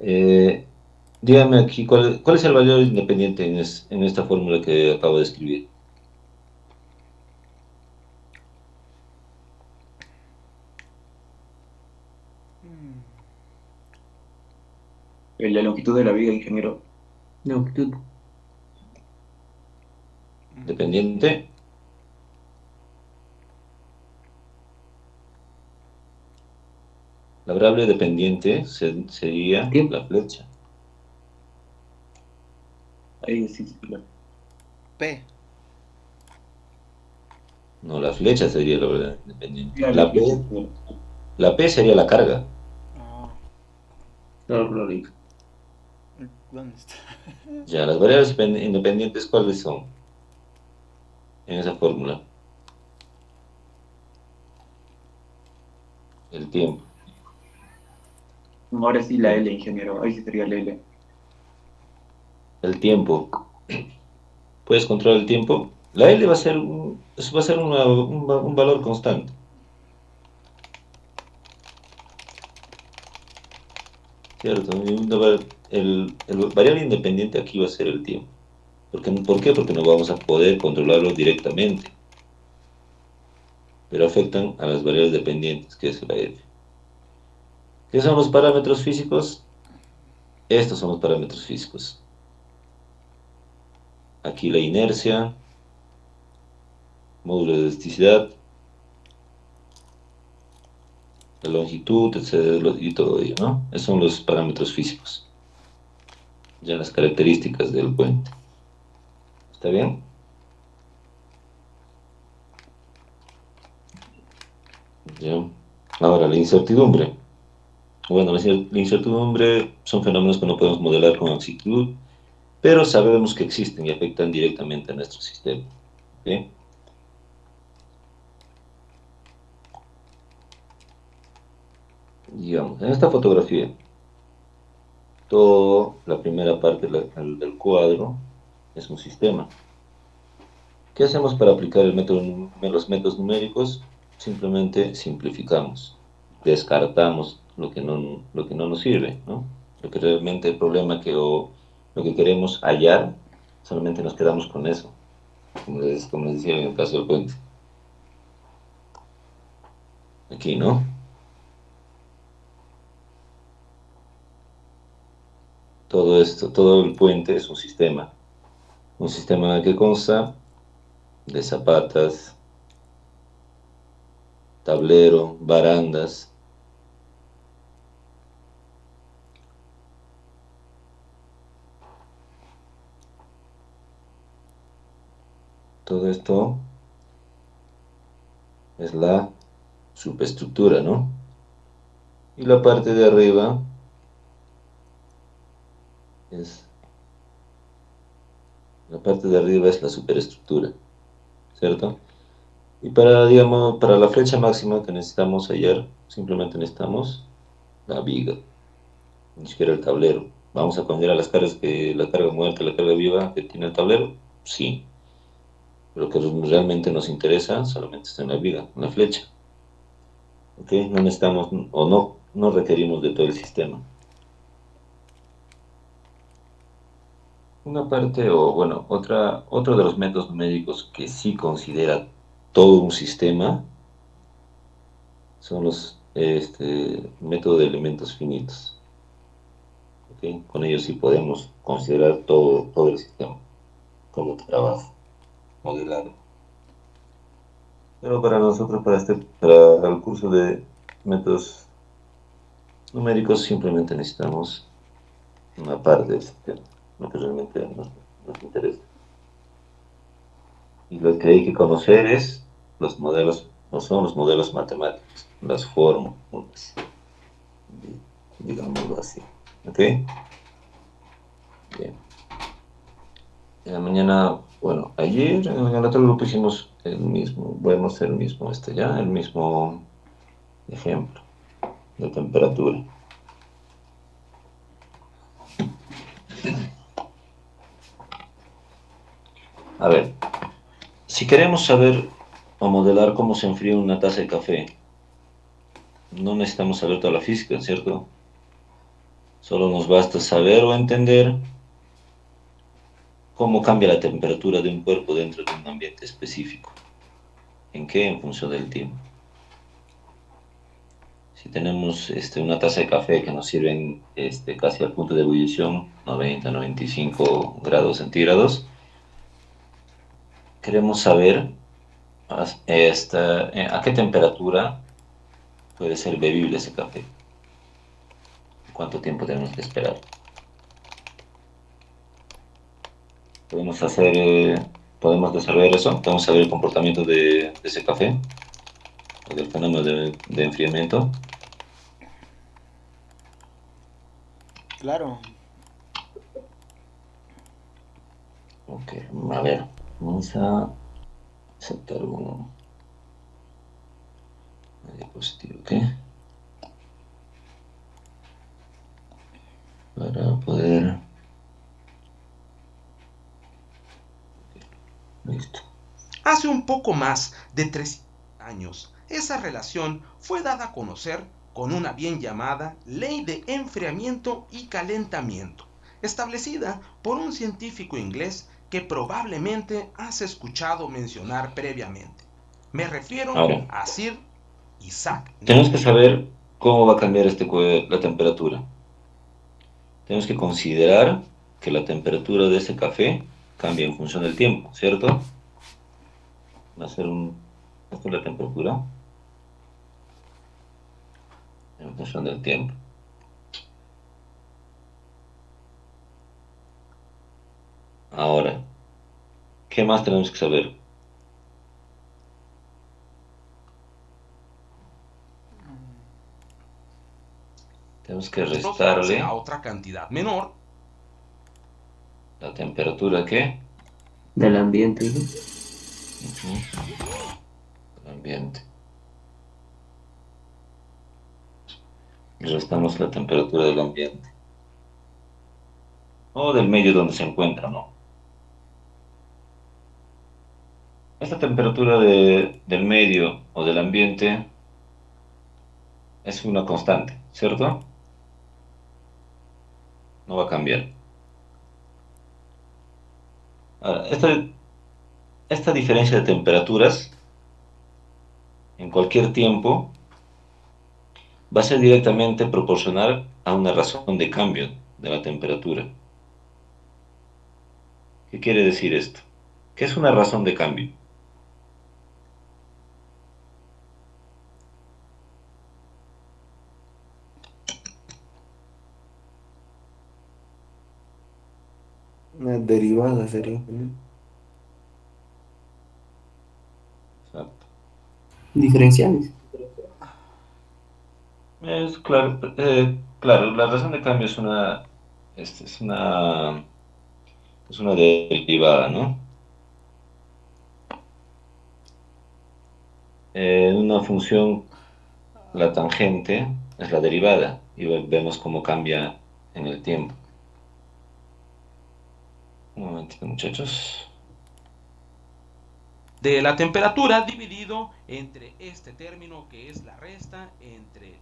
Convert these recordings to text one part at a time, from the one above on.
Eh, Dígame aquí, ¿cuál es el valor independiente en esta fórmula que acabo de escribir? La longitud de la viga, ingeniero. Longitud. Dependiente, la variable dependiente sería Tiempo. la flecha. Ahí sí, sí, claro. P. No, la flecha sería la variable independiente. La flecha, ingeniero. La P sería la carga. Ah, Claro, claro, hijo. ¿dónde está? Ya, las variables independientes, ¿cuáles son en esa fórmula? El tiempo. Ahora sí la Bien. L, ingeniero. Ahí sí sería la L. El tiempo. ¿Puedes controlar el tiempo? La L va a ser va a ser un valor constante, ¿cierto? El variable independiente aquí va a ser el tiempo. ¿Por qué? Porque no vamos a poder controlarlo directamente, pero afectan a las variables dependientes, que es la F. ¿Qué son los parámetros físicos? Estos son los parámetros físicos. Aquí la inercia, módulo de elasticidad, la longitud, etcétera, y todo ello, ¿no? Esos son los parámetros físicos, ya las características del puente. ¿Está bien? Ya. Ahora, la incertidumbre. Bueno, la incertidumbre son fenómenos que no podemos modelar con exactitud, pero sabemos que existen y afectan directamente a nuestro sistema. ¿Ok? Digamos, en esta fotografía, toda la primera parte del cuadro es un sistema. ¿Qué hacemos para aplicar los métodos numéricos? Simplemente simplificamos, descartamos lo que no nos sirve, ¿no? Lo que realmente el problema o lo que queremos hallar, solamente nos quedamos con eso, como les decía en el caso del puente. Aquí, ¿no? Todo esto, todo el puente es un sistema que consta de zapatas, tablero, barandas. Todo esto es la superestructura, ¿no? Y la parte de arriba es, la parte de arriba es la superestructura, ¿cierto? Y para, digamos, para la flecha máxima que necesitamos hallar, simplemente necesitamos la viga, ni siquiera el tablero. ¿Vamos a poner a las cargas que la carga muerta, la carga viva que tiene el tablero? Sí. Lo que realmente nos interesa solamente está en la viga, en la flecha. ¿Ok? No necesitamos o no requerimos de todo el sistema. Una parte, o bueno, otro de los métodos numéricos que sí considera todo un sistema son los métodos de elementos finitos. ¿Ok? Con ellos sí podemos considerar todo el sistema, cómo trabaja, modelarlo. Pero para nosotros, para el curso de métodos numéricos, simplemente necesitamos una parte del sistema, lo que realmente nos interesa. Y lo que hay que conocer es los modelos, no son los modelos matemáticos, las fórmulas, digámoslo así. ¿Ok? Bien. En la mañana, bueno, ayer en el otro grupo hicimos el mismo, bueno, el mismo, ya, el mismo ejemplo de temperatura. A ver, si queremos saber o modelar cómo se enfría una taza de café, no necesitamos saber toda la física, ¿cierto? Solo nos basta saber o entender cómo cambia la temperatura de un cuerpo dentro de un ambiente específico. ¿En qué? En función del tiempo. Si tenemos una taza de café que nos sirven casi al punto de ebullición, 90, 95 grados centígrados, queremos saber a qué temperatura puede ser bebible ese café. ¿Cuánto tiempo tenemos que esperar? Podemos desarrollar eso, podemos saber el comportamiento de ese café o del fenómeno de enfriamiento. Claro. Ok, a ver, vamos a aceptar una diapositiva, ¿ok? Para poder... Listo. Hace un poco más de 300 años, esa relación fue dada a conocer con una bien llamada Ley de Enfriamiento y Calentamiento, establecida por un científico inglés que probablemente has escuchado mencionar previamente. Me refiero Ahora, a Sir Isaac tenemos que Newton. saber cómo va a cambiar la temperatura. Tenemos que considerar que la temperatura de ese café cambia en función del tiempo, ¿cierto? Va a ser esta es la temperatura en función del tiempo. Ahora, ¿qué más tenemos que saber? Tenemos que Será restarle otra cantidad menor la temperatura que Del ambiente, hijo. el ambiente. Y restamos la temperatura del ambiente o del medio donde se encuentra, ¿no? Esta temperatura del medio o del ambiente es una constante, ¿cierto? No va a cambiar. Ahora, esta diferencia de temperaturas en cualquier tiempo va a ser directamente proporcional a una razón de cambio de la temperatura. ¿Qué quiere decir esto? ¿Qué es una razón de cambio? Una derivada sería, ¿no? Exacto. Diferenciales. Es claro, claro, la razón de cambio este, es una, es una derivada, ¿no? En una función, la tangente es la derivada y vemos cómo cambia en el tiempo. Un momentito, muchachos. de la temperatura dividido entre este término que es la resta entre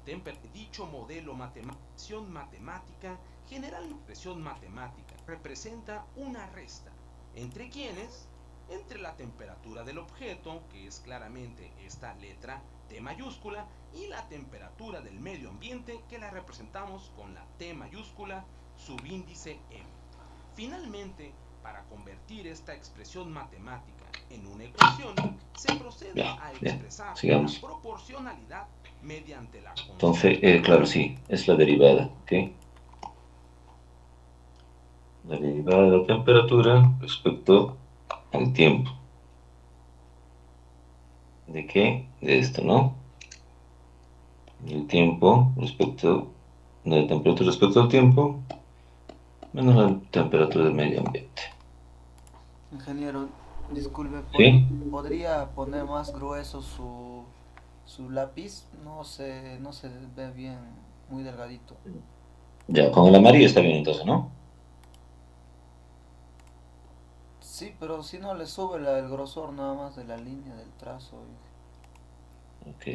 dicho modelo matemática general expresión matemática representa una resta entre quienes entre la temperatura del objeto que es claramente esta letra T mayúscula y la temperatura del medio ambiente que la representamos con la T mayúscula subíndice M. Finalmente, para convertir esta expresión matemática en una ecuación, se procede Ya, a bien, expresar la sigamos. proporcionalidad mediante la Entonces, constante. claro, sí, es la derivada, ¿ok? La derivada de la temperatura respecto al tiempo. ¿De qué? De esto, ¿no? El tiempo respecto, la temperatura respecto al tiempo, menos la temperatura del medio ambiente. Ingeniero, disculpe, ¿Sí? ¿podría poner más grueso su lápiz? No se ve bien, muy delgadito. Ya, con el amarillo está bien entonces, ¿no? Sí, pero si no le sube el grosor nada más de la línea del trazo. Ok.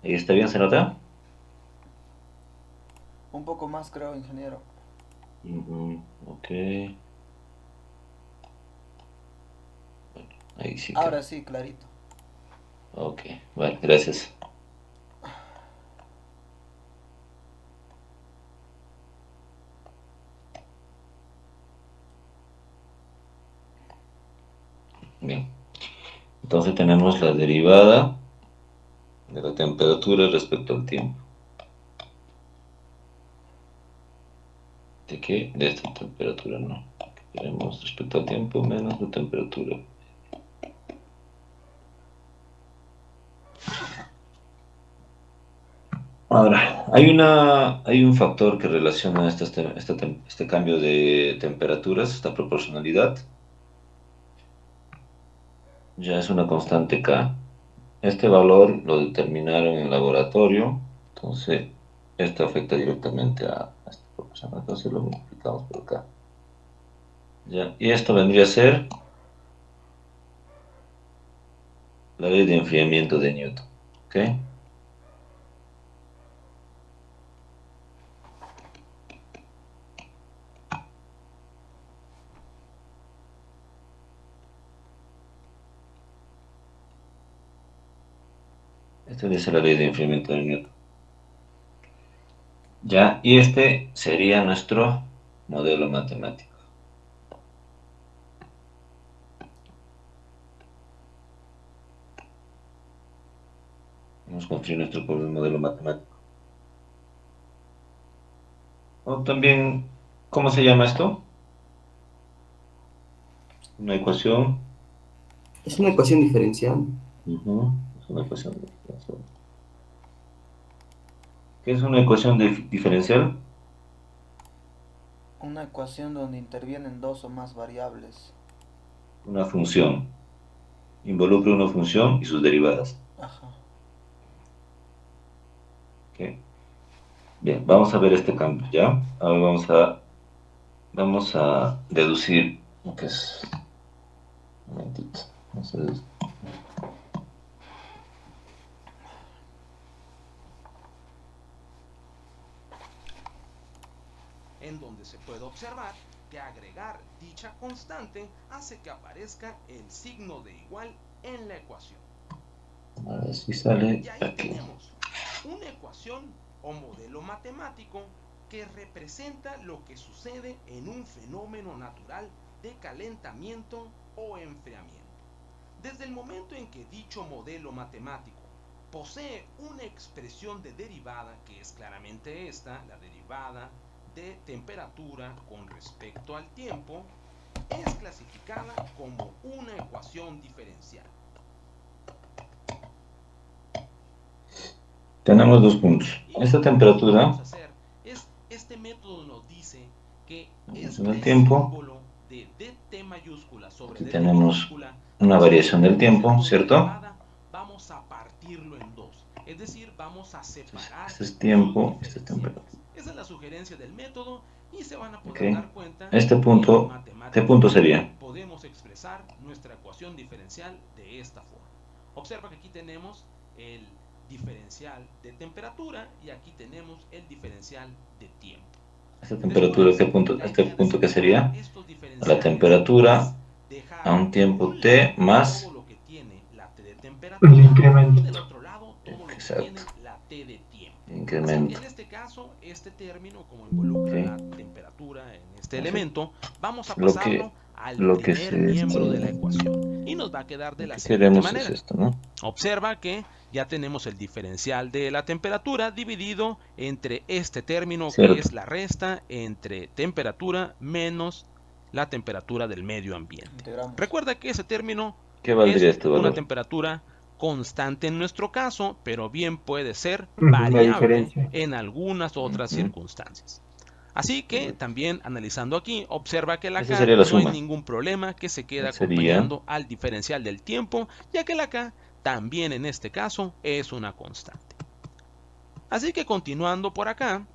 ¿Ahí está bien, se nota? Un poco más, creo, ingeniero. Ok. Bueno, ahí sí Ahora creo. sí, clarito. Ok, vale, gracias. Bien. Entonces tenemos la derivada de la temperatura respecto al tiempo. ¿De qué? De esta temperatura, ¿no? Tenemos respecto al tiempo menos la temperatura. Ahora, hay un factor que relaciona este cambio de temperaturas, esta proporcionalidad. Ya es una constante K. Este valor lo determinaron en el laboratorio, entonces esto afecta directamente a esta proporción. Entonces lo multiplicamos por acá. Ya, y esto vendría a ser la ley de enfriamiento de Newton. ¿Ok? Esta es la ley de enfriamiento de Newton. Ya, y este sería nuestro modelo matemático. Vamos a construir nuestro propio modelo matemático. O también, ¿cómo se llama esto? Una ecuación. Es una ecuación diferencial. Es una ecuación diferencial. ¿Qué es una ecuación diferencial? Una ecuación donde intervienen dos o más variables. Una función. Involucra una función y sus derivadas. Ajá. ¿Ok? Bien, vamos a ver este cambio, ¿ya? Ahora vamos a deducir lo que es. Un momentito. Vamos a deducir. En donde se puede observar que agregar dicha constante hace que aparezca el signo de igual en la ecuación. A ver si sale Y ahí aquí. tenemos una ecuación o modelo matemático que representa lo que sucede en un fenómeno natural de calentamiento o enfriamiento. Desde el momento en que dicho modelo matemático posee una expresión de derivada, que es claramente esta, la derivada de temperatura con respecto al tiempo, es clasificada como una ecuación diferencial. Tenemos dos puntos. Y Esta lo que temperatura, vamos a hacer es, este método nos dice que en el este tiempo, símbolo de dt mayúscula sobre aquí dt tenemos minúscula una nos variación indica del el tiempo, concepto de ¿cierto? derivada, vamos a partirlo en dos. Es decir, vamos a separar Este es los tiempo, este es temperatura. diferenciales. Esa es la sugerencia del método y se van a ¿Ok? poder dar cuenta Este que punto, ¿qué punto matemáticamente sería? podemos expresar nuestra ecuación diferencial de esta forma. Observa que aquí tenemos el diferencial de temperatura y aquí tenemos el diferencial de tiempo. Esta temperatura, Después, ¿qué punto? la Este idea de punto, ¿qué separar sería? estos La diferenciales es temperatura a dejar un por tiempo un t lado todo más lo que tiene la T de el temperatura y del incremento. otro lado todo lo que Exacto, tiene la T de tiempo. Así que incremento. en este caso, este término, como ¿Ok? involucra la temperatura en este Entonces, elemento, vamos a lo pasarlo que, al lo que primer se, miembro de la ecuación y nos va a quedar de lo la que siguiente queremos es manera. esto, ¿no? Observa que ya tenemos el diferencial de la temperatura dividido entre este término que Cierto. es la resta entre temperatura menos la temperatura del medio ambiente. Integramos. Recuerda que ese término ¿Qué valdría es este una valor? temperatura constante en nuestro caso, pero bien puede ser La variable diferencia. en algunas otras Ujú, circunstancias. Así que correcto. también analizando aquí, observa que la Esa K sería la no hay suma. ningún problema que se quede Sería, acompañando al diferencial del tiempo, ya que la K también en este caso es una constante. Así que continuando por acá,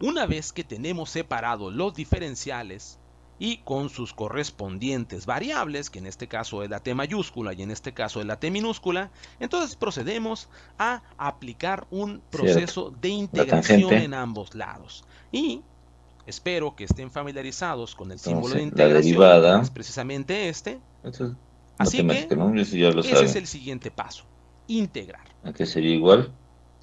una vez que tenemos separados los diferenciales y con sus correspondientes variables, que en este caso es la t mayúscula y en este caso es la t minúscula, entonces procedemos a aplicar un proceso de integración en ambos lados. Y espero que estén familiarizados con el símbolo de Entonces, la integración, derivada, es precisamente este. esto es Así que matemática, ¿no? Eso ya lo ese es saben. el siguiente paso, integrar. ¿A qué sería igual?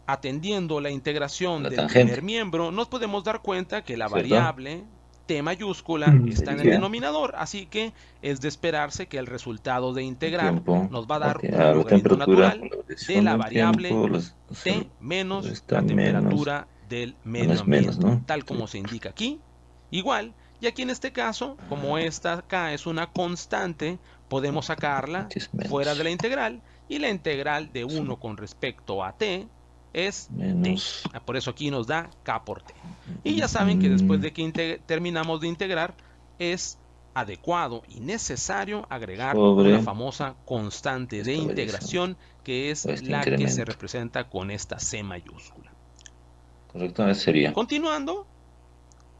Atendiendo la integración La del tangente, primer miembro, nos podemos dar cuenta que la ¿cierto? variable t mayúscula está en el Sería denominador, así que es de esperarse que el resultado de el integrar tiempo nos va a dar a un la logaritmo temperatura, natural con la de variación la del variable tiempo, t menos está la menos, temperatura del bueno, medio es menos, ambiente, ¿no? tal Sí. como se indica aquí. Igual, y aquí en este caso, como esta acá es una constante, podemos sacarla Aquí es fuera de menos. la integral, y la integral de Sí. 1 con respecto a t es t. Menos. Por eso aquí nos da k por t. Y ya saben que después de que terminamos de integrar, es adecuado y necesario agregar una Sobre famosa constante de esta variación, integración, que es o este la que se incremento. representa con esta c mayúscula. ¿Correcto? Ese sería. Continuando,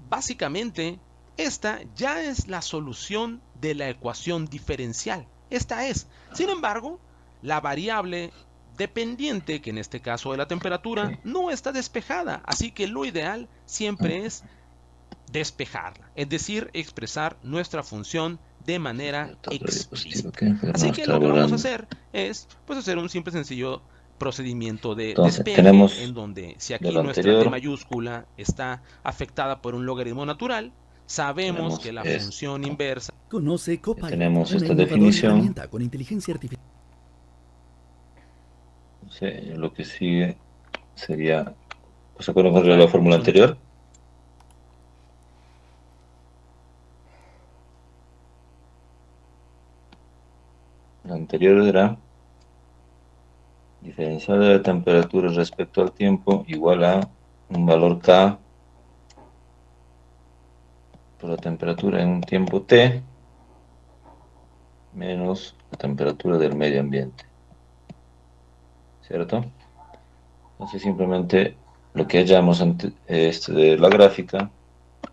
básicamente, esta ya es la solución de la ecuación diferencial. Esta es, sin embargo, la variable dependiente, que en este caso es la temperatura, Okay. no está despejada, así que lo ideal siempre es despejarla, es decir, expresar nuestra función de manera explícita. Así que lo que vamos a hacer es pues hacer un simple sencillo procedimiento de Entonces, despeje, en tenemos donde si de aquí lo nuestra t anterior, mayúscula está afectada por un logaritmo natural, sabemos que tenemos la esto. función inversa. Conoce Ya Copilot, tenemos una esta innovadora definición. herramienta con inteligencia artificial. Sí, lo que sigue sería, ¿se acuerdan cuál era la fórmula anterior? La anterior era diferencial de la temperatura respecto al tiempo igual a un valor K por la temperatura en un tiempo T menos la temperatura del medio ambiente, ¿cierto? Entonces simplemente lo que hallamos de la gráfica,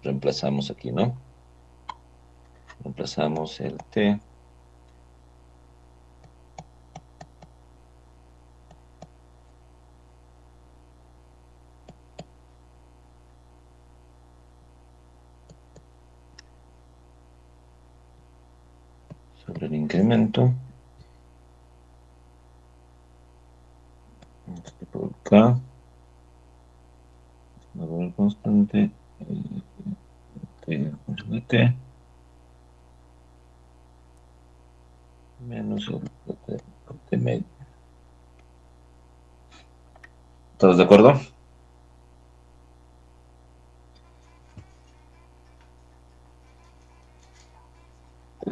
reemplazamos aquí, ¿no? Reemplazamos el T sobre el incremento. Este por K, un valor constante, T de T, menos el T medio. ¿Todos de acuerdo?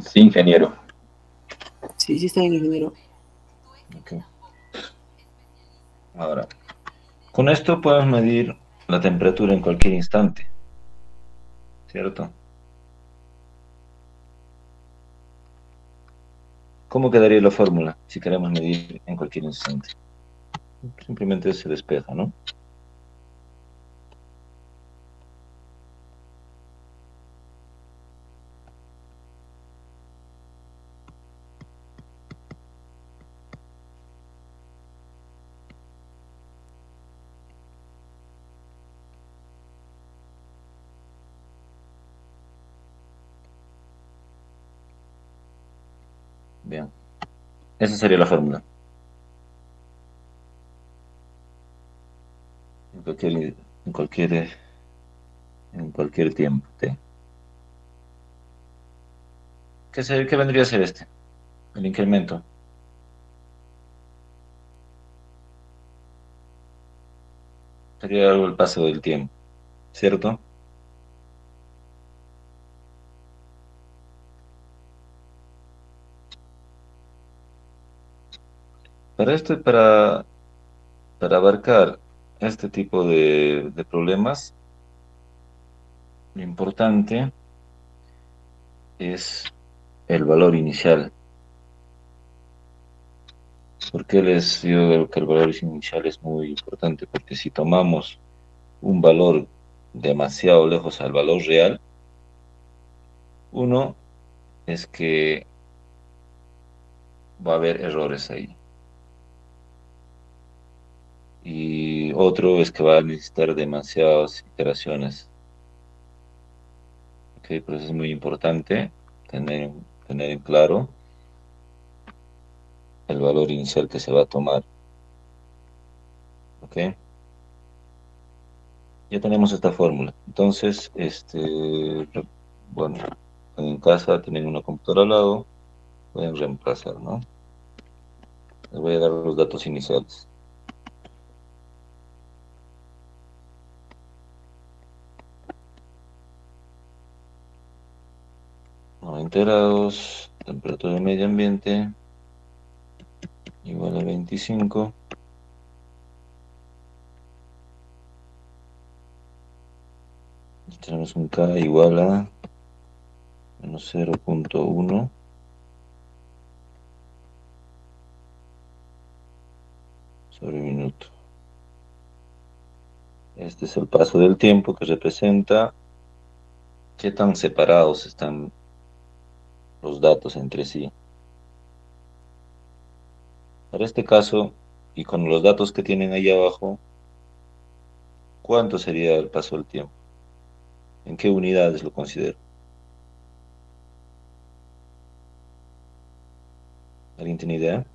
Sí, ingeniero. Sí, sí está bien, ingeniero. Okay. Ahora, con esto podemos medir la temperatura en cualquier instante, ¿cierto? ¿Cómo quedaría la fórmula si queremos medir en cualquier instante? Simplemente se despeja, ¿no? Bien, esa sería la fórmula. En cualquier, en cualquier, en cualquier tiempo. T. ¿Qué vendría a ser este? El incremento. Sería algo el paso del tiempo, ¿cierto? Para esto, para abarcar este tipo de problemas, lo importante es el valor inicial. ¿Por qué les digo que el valor inicial es muy importante? Porque si tomamos un valor demasiado lejos al valor real, Uno es que va a haber errores ahí. Y otro es que va a necesitar demasiadas iteraciones. ¿Ok? Por eso es muy importante tener en claro el valor inicial que se va a tomar. ¿Ok? Ya tenemos esta fórmula. Entonces, bueno, en casa tienen una computadora al lado, pueden reemplazar, ¿no? Les voy a dar los datos iniciales. No, enterados, temperatura del medio ambiente, igual a 25. Y tenemos un K igual a menos 0,1 sobre minuto. Este es el paso del tiempo que representa qué tan separados están los datos entre sí. Para este caso, y con los datos que tienen ahí abajo, ¿cuánto sería el paso del tiempo? ¿En qué unidades lo considero? ¿Alguien tiene idea?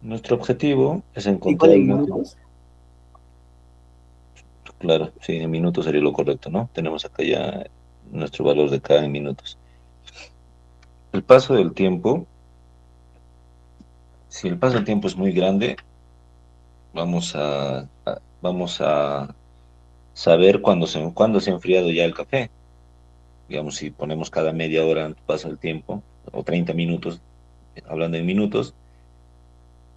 Nuestro objetivo es Igual encontrar en el último. minutos. Claro, sí, en minutos sería lo correcto, ¿no? Tenemos acá ya nuestro valor de K en minutos. El paso del tiempo, si el paso del tiempo es muy grande, vamos a saber cuándo se ha enfriado ya el café. Digamos, si ponemos cada media hora pasa el tiempo, o 30 minutos, hablando en minutos,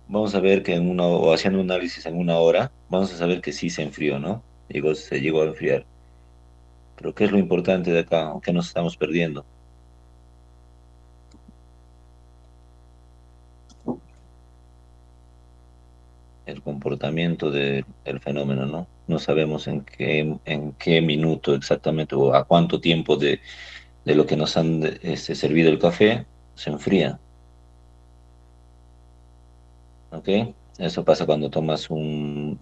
vamos a ver que o haciendo un análisis en una hora, vamos a saber que sí se enfrió, ¿no? Se llegó a enfriar. Pero ¿qué es lo importante de acá? ¿O qué nos estamos perdiendo? El comportamiento del fenómeno, ¿no? No sabemos en qué minuto exactamente o a cuánto tiempo de lo que nos han servido el café se enfría, ¿ok? Eso pasa cuando tomas un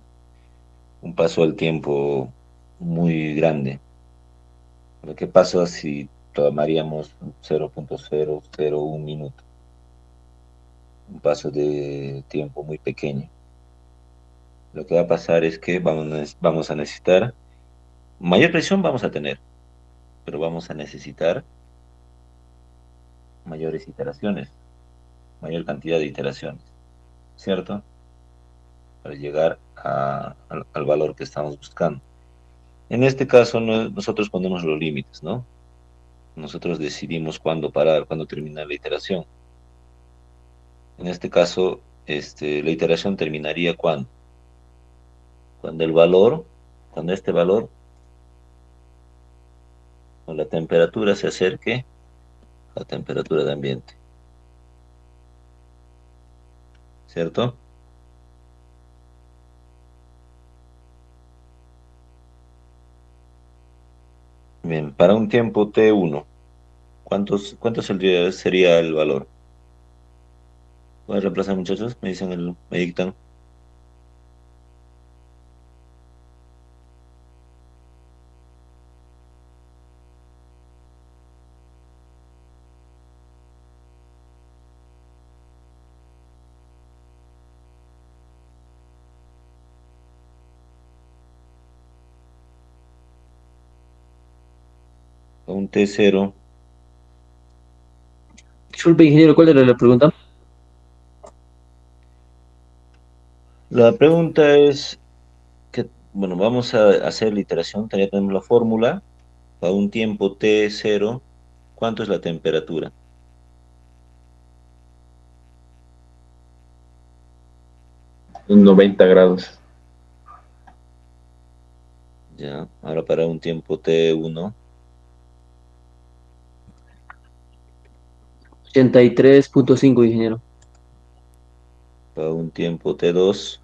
paso al tiempo muy grande. Pero ¿qué pasa si tomaríamos 0,001 minuto? Un paso de tiempo muy pequeño. Lo que va a pasar es que vamos a necesitar, mayor presión vamos a tener, pero vamos a necesitar mayores iteraciones, mayor cantidad de iteraciones, ¿cierto? Para llegar al valor que estamos buscando. En este caso, nosotros ponemos los límites, ¿no? Nosotros decidimos cuándo parar, cuándo terminar la iteración. En este caso, la iteración terminaría cuando el valor, cuando este valor, o la temperatura se acerque a la temperatura de ambiente, ¿cierto? Bien, para un tiempo T1, ¿cuánto sería el valor? ¿Pueden reemplazar, muchachos? Me dictan. A un T0. Disculpe, ingeniero, ¿cuál era la pregunta? La pregunta es que, bueno, vamos a hacer la iteración, ya tenemos la fórmula, a un tiempo T0, ¿cuánto es la temperatura? 90 grados. Ya, ahora para un tiempo T1, 83.5, ingeniero. para un tiempo T2,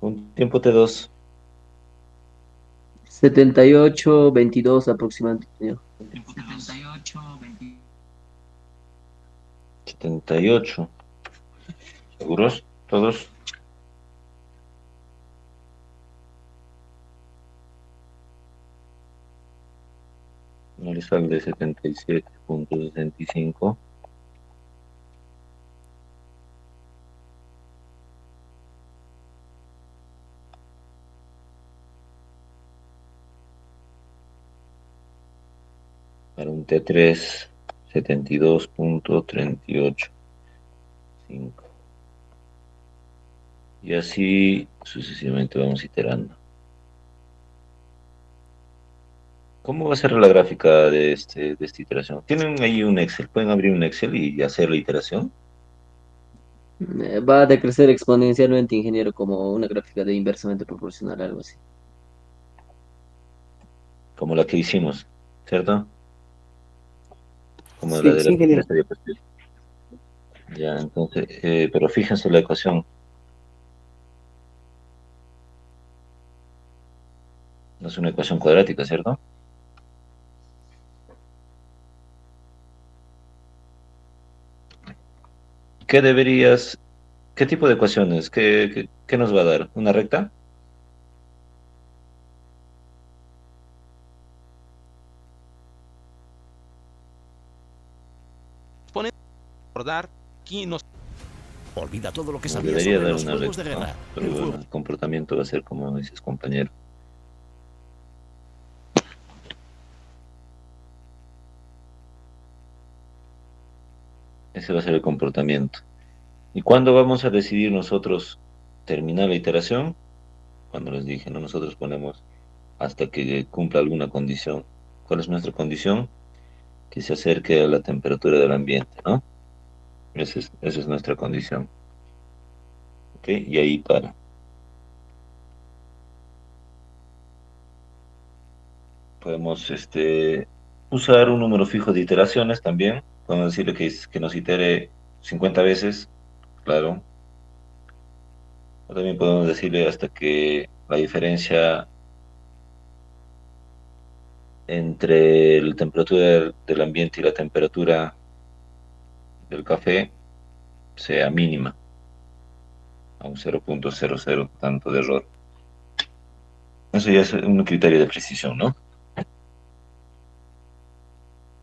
Un tiempo T2. 78-22 aproximadamente, ingeniero. 78. ¿Seguros? ¿Todos? No le sale de 77.65. Para un T3, 72.385. Y así sucesivamente vamos iterando. ¿Cómo va a ser la gráfica de esta iteración? ¿Tienen ahí un Excel? ¿Pueden abrir un Excel y hacer la iteración? Va a decrecer exponencialmente, ingeniero, como una gráfica de inversamente proporcional, algo así. Como la que hicimos, ¿cierto? Como la Sí, de sí, ingeniero. esta diapositiva. Ya, entonces, pero fíjense la ecuación. No es una ecuación cuadrática, ¿cierto? ¿Qué deberías, qué tipo de ecuaciones? ¿Qué nos va a dar? ¿Una recta? Recordar que nos Olvida todo lo que Nos sabías debería sobre dar los una juegos de recta, ¿no? guerra. Pero bueno, el comportamiento va a ser como dices, compañero. Ese va a ser el comportamiento. ¿Y cuándo vamos a decidir nosotros terminar la iteración? Cuando les dije, ¿no? Nosotros ponemos hasta que cumpla alguna condición. ¿Cuál es nuestra condición? Que se acerque a la temperatura del ambiente, ¿no? Esa es nuestra condición. ¿Ok? Y ahí para. Podemos usar un número fijo de iteraciones también. Podemos decirle que nos itere 50 veces, claro. O también podemos decirle hasta que la diferencia entre la temperatura del ambiente y la temperatura del café sea mínima, a un 0.00 tanto de error. Eso ya es un criterio de precisión, ¿no?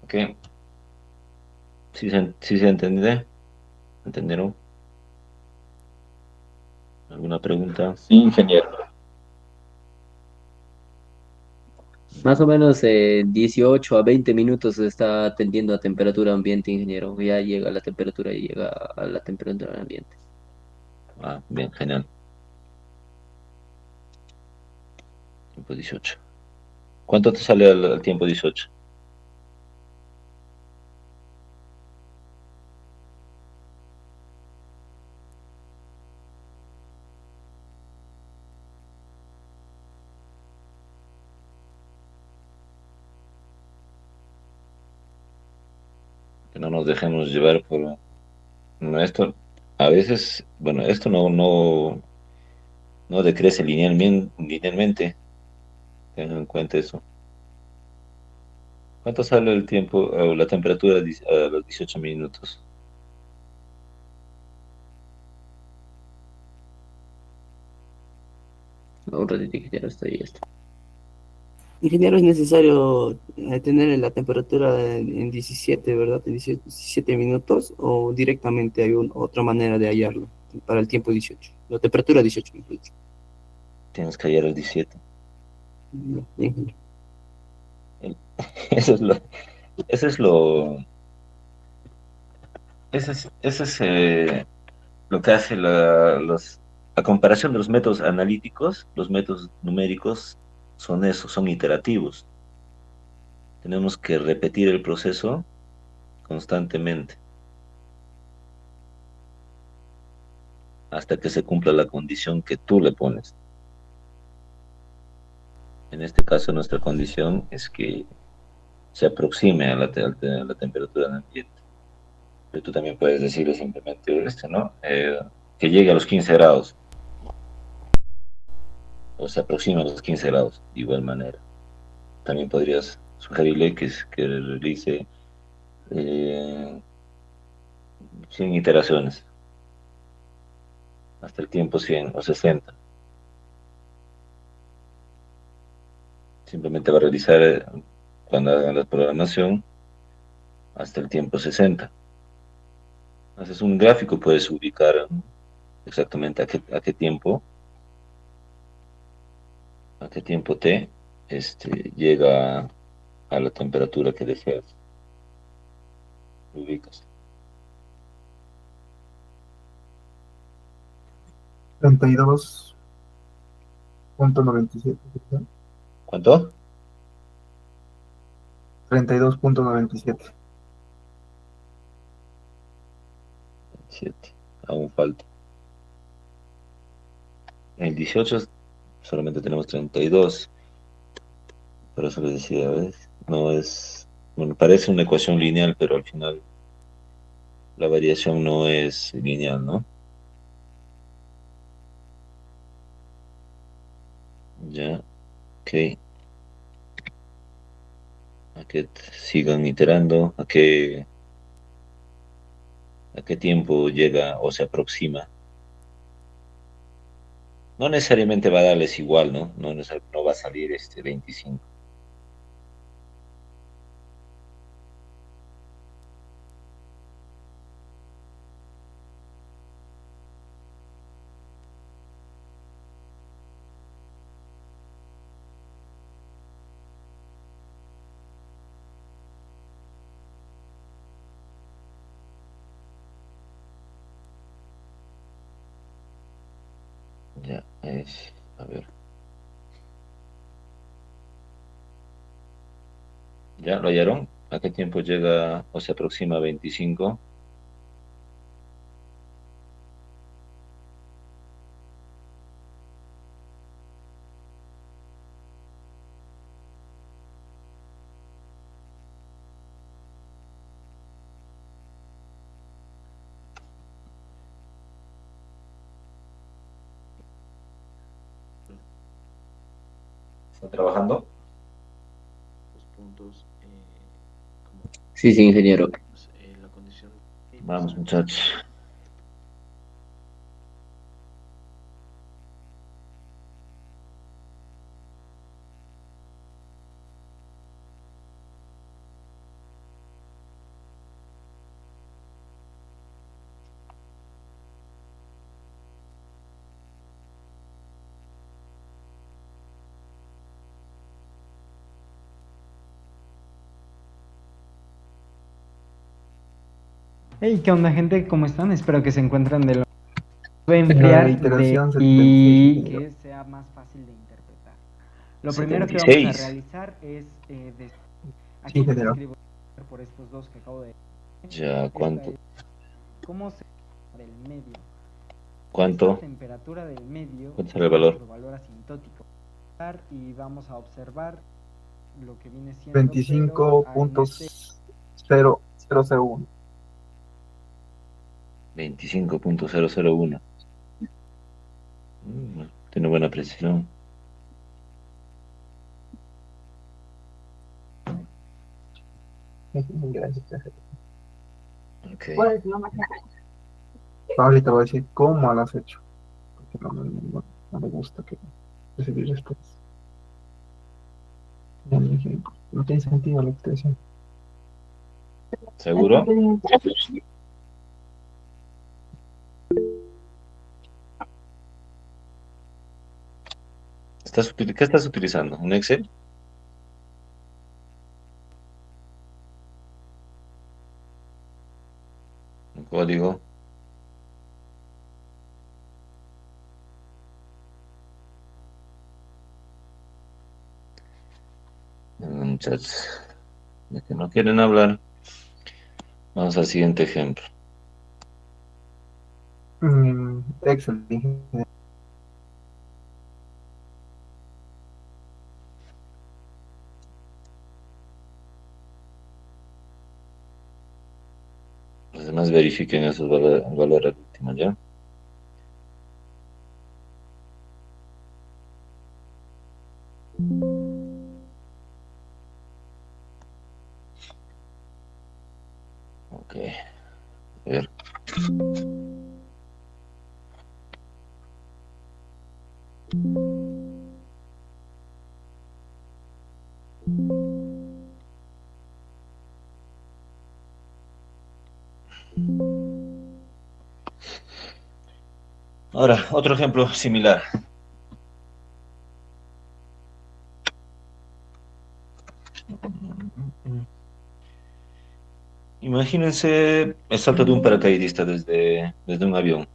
¿Ok? ¿Sí se entiende? ¿Entendieron? ¿Alguna pregunta? Sí, ingeniero. Más o menos 18 a 20 minutos se está tendiendo a temperatura ambiente, ingeniero. Ya llega la temperatura y llega a la temperatura ambiente. Ah, bien, genial. Tiempo 18. ¿Cuánto te sale al tiempo 18? Que no nos dejemos llevar por... No, esto, a veces, bueno, esto no decrece linealmente. Tengan en cuenta eso. ¿Cuánto sale el tiempo o la temperatura a los 18 minutos? Un ratito, ingeniero, estoy listo. Ingeniero, es necesario tener la temperatura en 17, ¿verdad? En 17 minutos o directamente hay otra manera de hallarlo para el tiempo 18. La temperatura 18 minutos. Tienes que hallar el 17. Ya, ingeniero. El- Eso es lo, eso es lo, eso es lo que hace la comparación de los métodos analíticos. Los métodos numéricos son eso, son iterativos. Tenemos que repetir el proceso constantemente hasta que se cumpla la condición que tú le pones. En este caso, nuestra condición es que se aproxime a a la temperatura del ambiente. Pero tú también puedes decirle simplemente ¿no? Que llegue a los 15 grados. o se aproxima a los 15 grados, de igual manera. También podrías sugerirle que realice 100 iteraciones, hasta el tiempo 100 o 60. Simplemente va a realizar, cuando haga la programación, hasta el tiempo 60. Haces un gráfico, puedes ubicar, ¿no?, exactamente a qué tiempo T llega a la temperatura que deseas. Lo ubicas. 32.97. ¿Cuánto? 32.97. 7. Aún falta. En el 18 solamente tenemos 32. Por eso les decía, ¿ves? No es, bueno, parece una ecuación lineal, pero al final la variación no es lineal, ¿no? Ya, ok. A que sigan iterando, a qué tiempo llega o se aproxima. No necesariamente va a darles igual, ¿no? No va a salir 25. Ya, a ver. ¿Ya lo hallaron? ¿A qué tiempo llega o se aproxima a 25? ¿Están trabajando? Los puntos, como Sí, sí, ingeniero. la condición. Vamos, muchachos. Hey, ¿qué onda, gente? ¿Cómo están? Espero que se encuentren de lo voy a La enfriar iteración y 76. que sea más fácil de interpretar. Lo primero que vamos a 76. realizar es Sí, aquí les ingeniero. escribo por estos dos que acabo de. Ya, Esta ¿cuánto? es cómo se del medio. Esta ¿Cuánto? temperatura del medio ¿Cuánto es será el valor? nuestro valor asintótico. Y vamos a observar lo que viene siendo 25.0001. 25.001. Tiene buena precisión. Gracias. Ok. Ahorita voy a decir cómo lo has hecho. Porque no me gusta que recibir respuestas. Ya le dije, no tiene sentido la expresión. ¿Seguro? ¿Qué estás utilizando? ¿Un Excel? ¿Un código? Muchachos, ya que no quieren hablar, vamos al siguiente ejemplo. Excel, ingeniero. Los demás verifiquen esos valores últimos, ¿ya? Ok, a ver. Ahora, otro ejemplo similar. Imagínense el salto de un paracaidista desde un avión.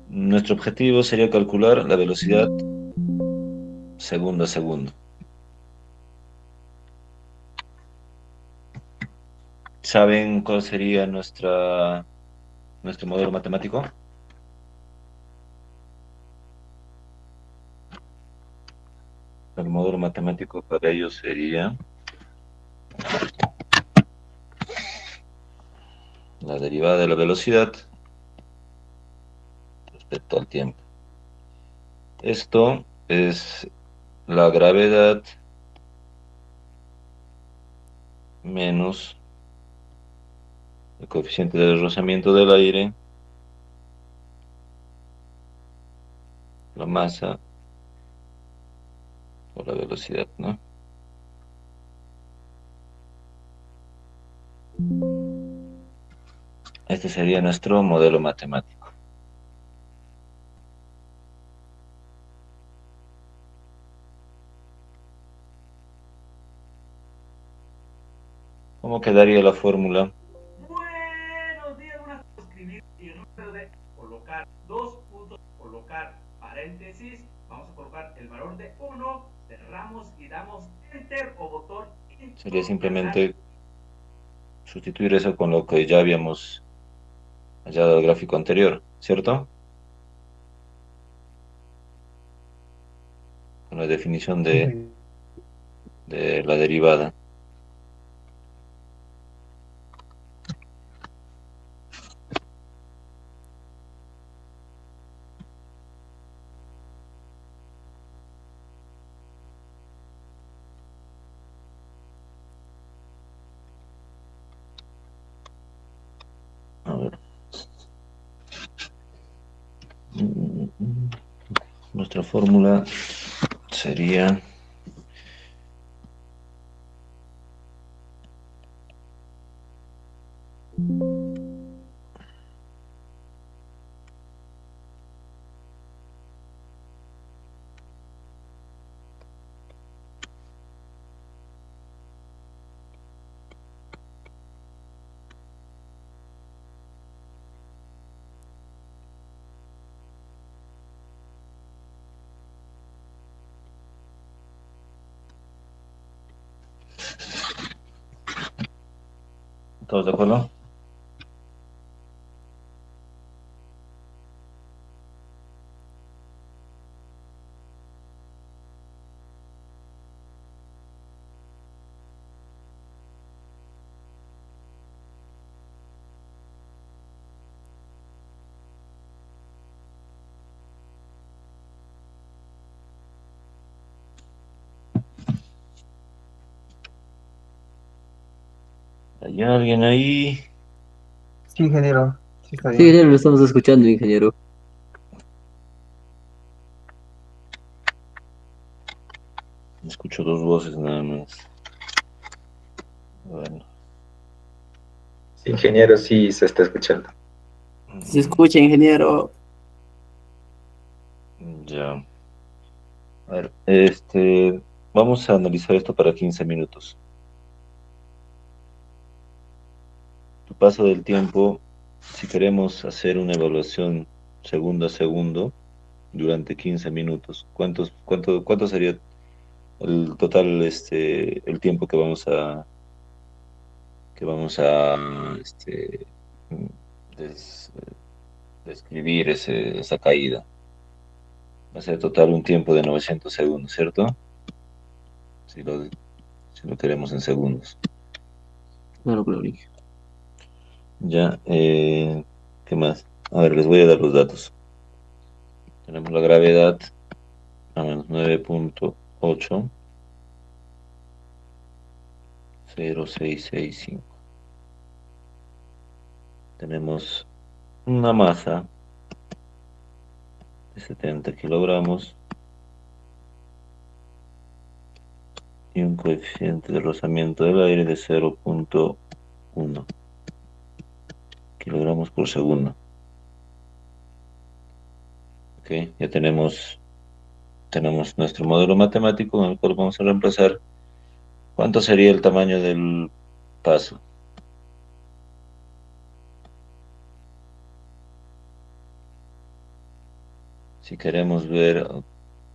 Nuestro objetivo sería calcular la velocidad segundo a segundo. ¿Saben cuál sería nuestro modelo matemático? El modelo matemático para ello sería la derivada de la velocidad respecto al tiempo. Esto es la gravedad menos el coeficiente de rozamiento del aire, la masa o la velocidad, ¿no? Este sería nuestro modelo matemático. ¿Cómo quedaría la fórmula? Buenos días, buenas tardes. Escribir y el número de colocar dos puntos, colocar paréntesis, vamos a colocar el valor de 1, cerramos y damos enter o botón. Sería simplemente sustituir eso con lo que ya habíamos hallado el gráfico anterior, ¿cierto? Con la definición de la derivada. A ver. Nuestra fórmula sería ¿todos de acuerdo? ¿Hay alguien ahí? Sí, ingeniero. Sí, está Sí, bien. ingeniero, lo estamos escuchando, ingeniero. Escucho dos voces nada más. Bueno. Sí, ingeniero, sí se está escuchando. Se escucha, ingeniero. Ya. A ver, vamos a analizar esto para 15 minutos. Tu paso del tiempo, si queremos hacer una evaluación segundo a segundo durante 15 minutos, ¿cuánto sería el total, el tiempo que vamos a des- describir esa caída? Va a ser total un tiempo de 900 segundos, ¿cierto? Si lo queremos en segundos. Claro, claro. Ya, ¿qué más? A ver, les voy a dar los datos. Tenemos la gravedad a menos 9.80665. tenemos una masa de 70 kilogramos y un coeficiente de rozamiento del aire de 0.1 kilogramos por segundo. Ok, ya tenemos nuestro modelo matemático en el cual vamos a reemplazar cuánto sería el tamaño del paso. Si queremos ver,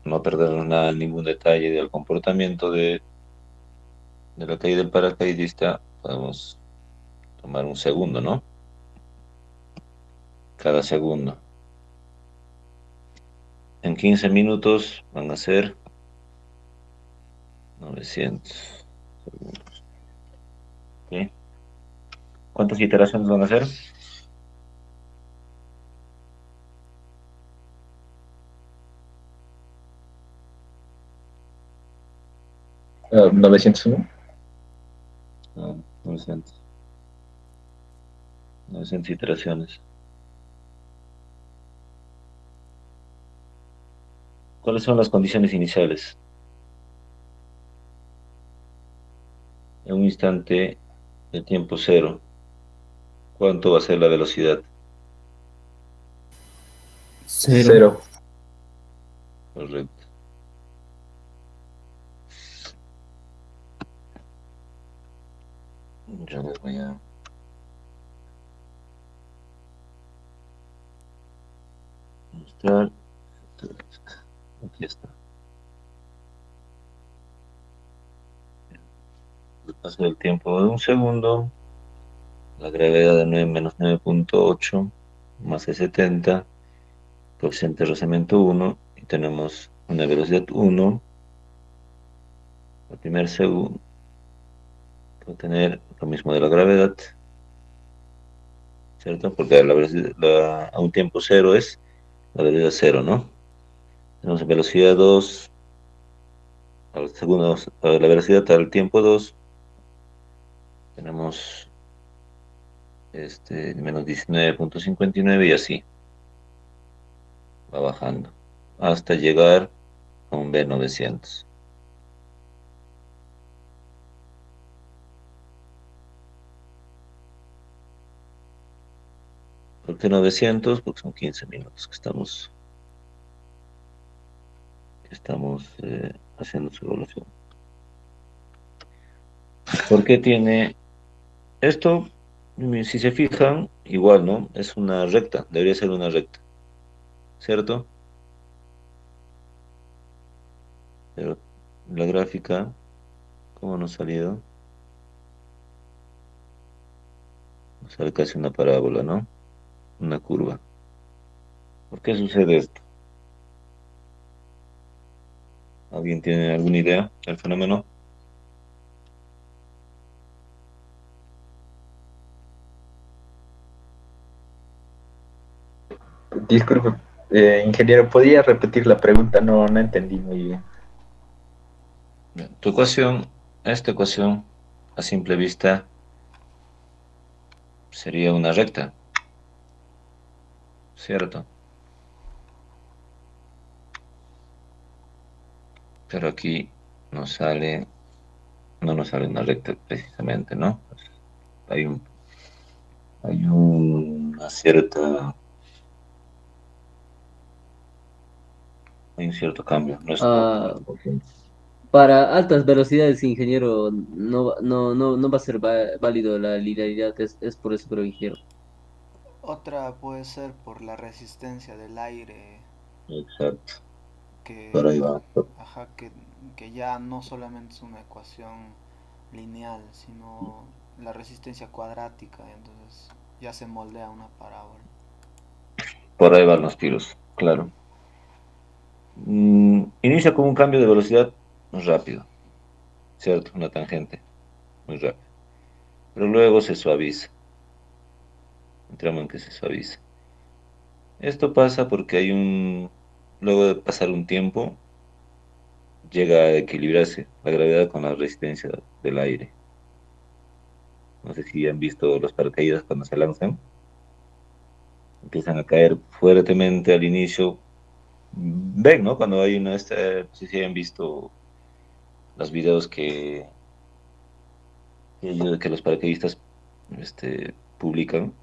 no perdernos nada, ningún detalle del comportamiento de la caída del paracaidista, podemos tomar un segundo, ¿no? Cada segundo. En 15 minutos van a ser 900 segundos. ¿Ok? ¿Cuántas iteraciones van a hacer? Ah, 901. 900. 900 iteraciones. ¿Cuáles son las condiciones iniciales? En un instante de tiempo cero, ¿cuánto va a ser la velocidad? Cero. Correcto. Yo les voy a mostrar. Aquí está. El paso del tiempo de un segundo, la gravedad de 9 menos 9.8, masa de 70, coeficiente de rozamiento 1, y tenemos una velocidad 1 al primer segundo. Va a tener lo mismo de la gravedad, ¿cierto? Porque a un tiempo cero es la velocidad 0, ¿no? Tenemos velocidad 2 al segundo, a la velocidad al tiempo 2, tenemos menos 19.59 y así va bajando hasta llegar a un B900. ¿Por qué 900? Porque son 15 minutos que estamos haciendo su evaluación. ¿Por qué tiene esto? Si se fijan, igual, ¿no? Es una recta, debería ser una recta, ¿cierto? Pero la gráfica, ¿cómo nos ha salido? Nos sale casi una parábola, ¿no? Una curva. ¿Por qué sucede esto? ¿Alguien tiene alguna idea del fenómeno? Disculpe, ingeniero, ¿podría repetir la pregunta? No entendí muy bien. Bien, esta ecuación, a simple vista, sería una recta, ¿cierto? Pero aquí no nos sale una recta precisamente, ¿no? Hay un cierto cambio. No es Ah, para altas velocidades, ingeniero, no va a ser válido la linealidad, es por eso, creo, ingeniero. Otra puede ser por la resistencia del aire, Exacto. Por ahí que, va. ajá, que ya no solamente es una ecuación lineal, sino la resistencia cuadrática, entonces ya se moldea una parábola. Por ahí van los tiros, claro. Inicia con un cambio de velocidad muy rápido, ¿cierto? Una tangente muy rápida. Pero luego se suaviza. Entramos en que se suaviza. Esto pasa porque luego de pasar un tiempo, llega a equilibrarse la gravedad con la resistencia del aire. No sé si han visto los paracaídas cuando se lanzan. empiezan a caer fuertemente al inicio. Ven, ¿no? Cuando hay no sé si han visto los videos que los paracaidistas publican,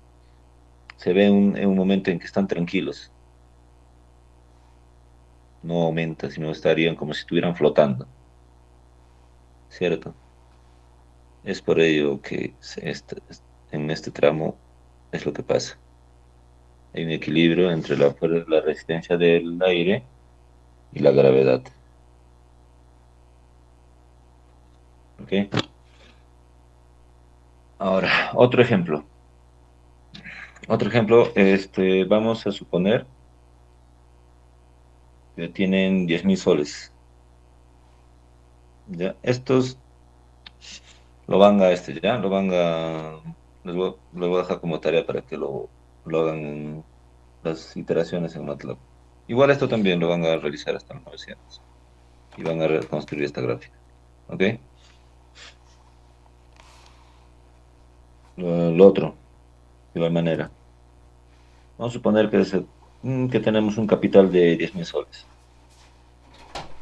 se ve en un momento en que están tranquilos, no aumenta, sino estarían como si estuvieran flotando, ¿cierto? Es por ello que en este tramo es lo que pasa. Hay un equilibrio entre la resistencia del aire y la gravedad. ¿Ok? Ahora, otro ejemplo. Vamos a suponer que tienen 10.000 soles. ¿Ya? Estos ¿ya? Les voy a dejar como tarea para que lo hagan en las iteraciones en MATLAB. Igual esto también lo van a realizar hasta el 900 y van a reconstruir esta gráfica. ¿Ok? Lo otro, de igual manera. Vamos a suponer que tenemos un capital de 10.000 soles.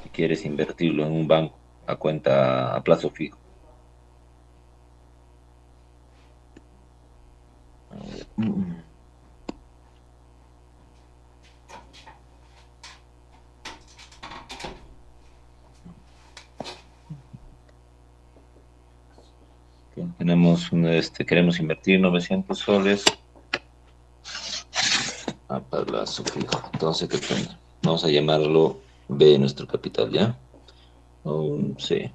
Si quieres invertirlo en un banco a cuenta a plazo fijo. A ver. Queremos invertir 900 soles a plazo fijo. Entonces, ¿qué tenemos? Vamos a llamarlo B, nuestro capital, ¿ya? C.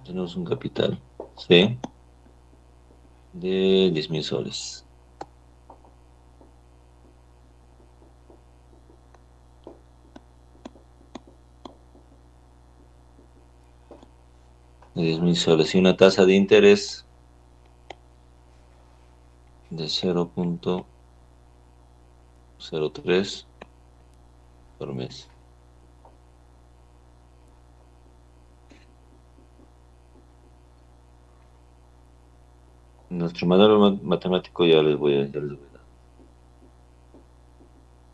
Tenemos un capital C de 10.000 soles. De 10.000 soles y una tasa de interés de 0.03 por mes. Nuestro modelo matemático ya les voy a dar.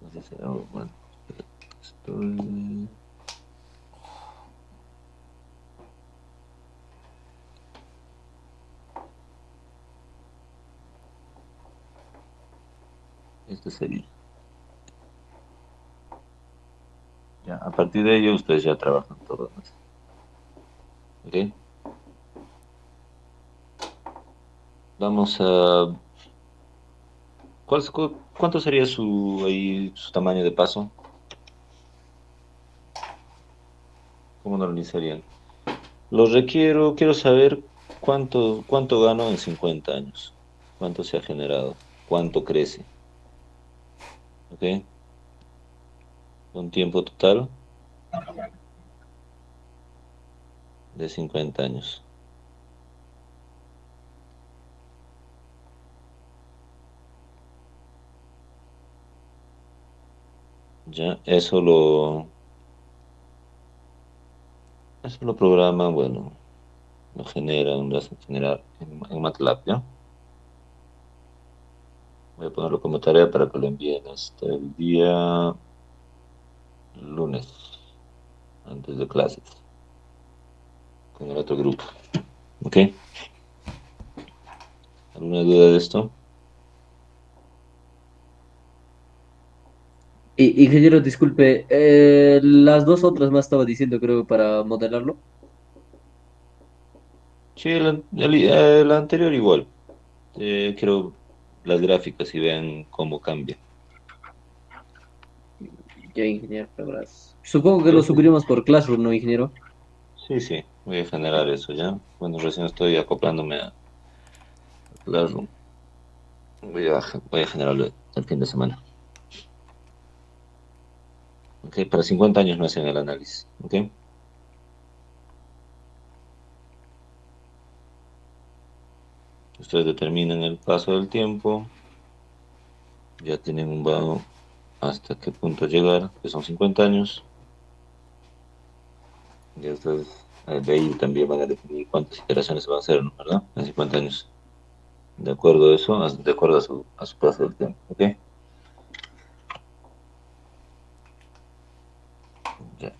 Entonces, bueno, este sería. Ya, a partir de ello ustedes ya trabajan todo. ¿Ok? Vamos a... ¿Cuánto sería su tamaño de paso? ¿Cómo lo analizarían? Quiero saber cuánto gano en 50 años. ¿Cuánto se ha generado? ¿Cuánto crece? ¿Ok? Un tiempo total de 50 años. Ya, eso lo programan, bueno, lo hacen generar en MATLAB, ¿ya? Voy a ponerlo como tarea para que lo envíen hasta el día lunes, antes de clases, con el otro grupo. ¿Ok? ¿Alguna duda de esto? Ingeniero, disculpe, las dos otras más estaba diciendo, creo, para modelarlo. Sí, el anterior igual. Quiero las gráficas y vean cómo cambia. Ya, ingeniero, supongo que lo subiremos por Classroom, ¿no, ingeniero? Sí, voy a generar eso ya. Bueno, recién estoy acoplándome a Classroom. Voy a generarlo el fin de semana. Ok, para 50 años no hacen el análisis. Ok. Ustedes determinan el paso del tiempo. Ya tienen un vado hasta qué punto llegar, que son 50 años. Y ustedes de ahí también van a definir cuántas iteraciones se van a hacer, ¿no? ¿Verdad? En 50 años. de acuerdo a eso, de acuerdo a su paso del tiempo, ¿ok? Ya.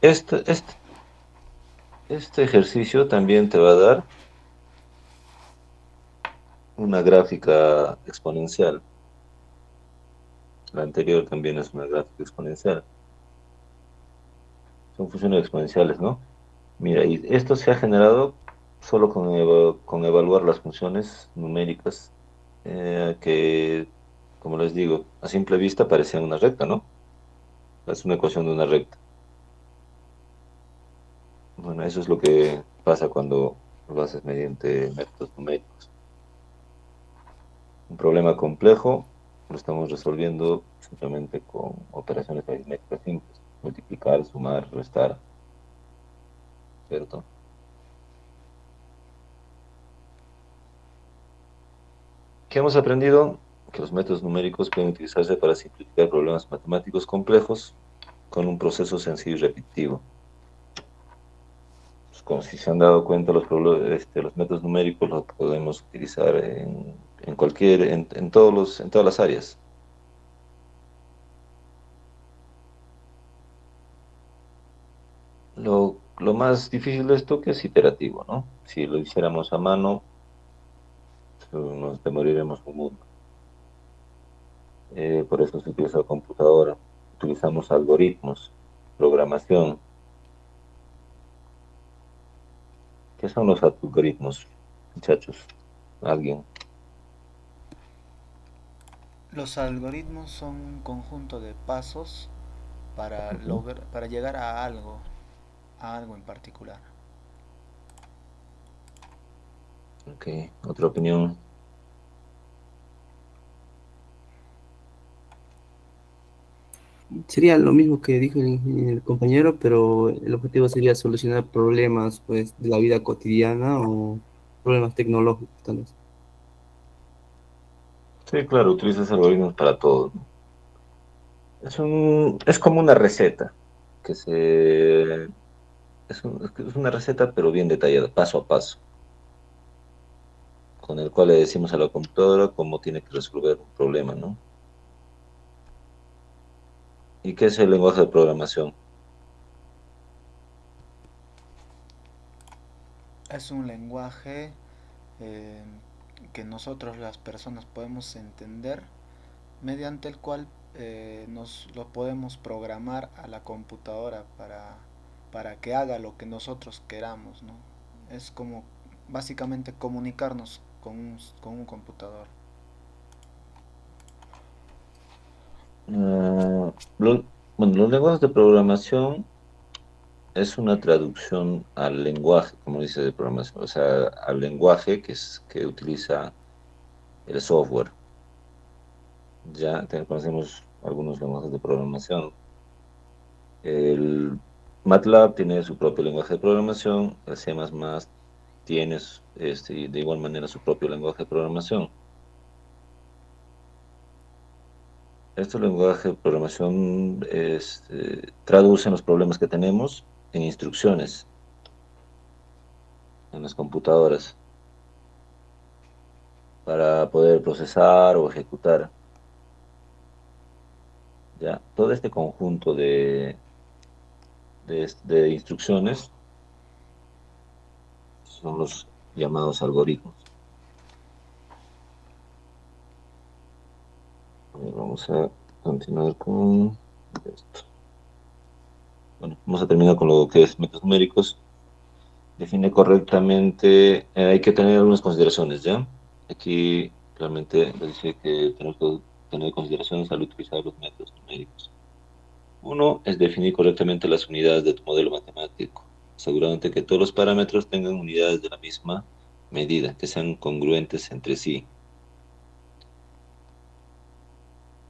Este, este, este ejercicio también te va a dar una gráfica exponencial. La anterior también es una gráfica exponencial. Son funciones exponenciales, ¿no? Mira, y esto se ha generado solo con evaluar las funciones numéricas que, como les digo, a simple vista parecían una recta, ¿no? Es una ecuación de una recta. Bueno, eso es lo que pasa cuando lo haces mediante métodos numéricos. Un problema complejo lo estamos resolviendo simplemente con operaciones aritméticas simples. Multiplicar, sumar, restar, ¿cierto? ¿Qué hemos aprendido? Que los métodos numéricos pueden utilizarse para simplificar problemas matemáticos complejos con un proceso sencillo y repetitivo. Pues, como si se han dado cuenta, los métodos numéricos los podemos utilizar en todas las áreas. Lo más difícil de esto que es iterativo, ¿no? Si lo hiciéramos a mano, nos demoriremos un mundo. Por eso se utiliza la computadora. Utilizamos algoritmos, programación. ¿Qué son los algoritmos, muchachos? ¿Alguien? Los algoritmos son un conjunto de pasos para para llegar a algo en particular. Ok, otra opinión. Sería lo mismo que dijo el compañero, pero el objetivo sería solucionar problemas, pues, de la vida cotidiana o problemas tecnológicos, tal vez. Sí, claro, utilizas algoritmos para todo, ¿no? Es como una receta, que es una receta pero bien detallada, paso a paso, con el cual le decimos a la computadora cómo tiene que resolver un problema, ¿no? ¿Y qué es el lenguaje de programación? Es un lenguaje eh, que nosotros las personas podemos entender, mediante el cual nos lo podemos programar a la computadora para que haga lo que nosotros queramos, ¿no? Es como básicamente comunicarnos con un computador. Bueno, los lenguajes de programación es una traducción al lenguaje, como dice de programación, o sea, al lenguaje que utiliza el software. Ya conocemos algunos lenguajes de programación. El MATLAB tiene su propio lenguaje de programación, el C++ tiene de igual manera su propio lenguaje de programación. Estos lenguajes de programación traducen los problemas que tenemos en instrucciones en las computadoras para poder procesar o ejecutar. ¿Ya? Todo este conjunto de instrucciones son los llamados algoritmos. Vamos a continuar con esto. Bueno, vamos a terminar con lo que es métodos numéricos. Define correctamente, hay que tener algunas consideraciones, ¿ya? Aquí realmente les dice que tenemos que tener consideraciones al utilizar los métodos numéricos. Uno es definir correctamente las unidades de tu modelo matemático, asegurándote que todos los parámetros tengan unidades de la misma medida, que sean congruentes entre sí.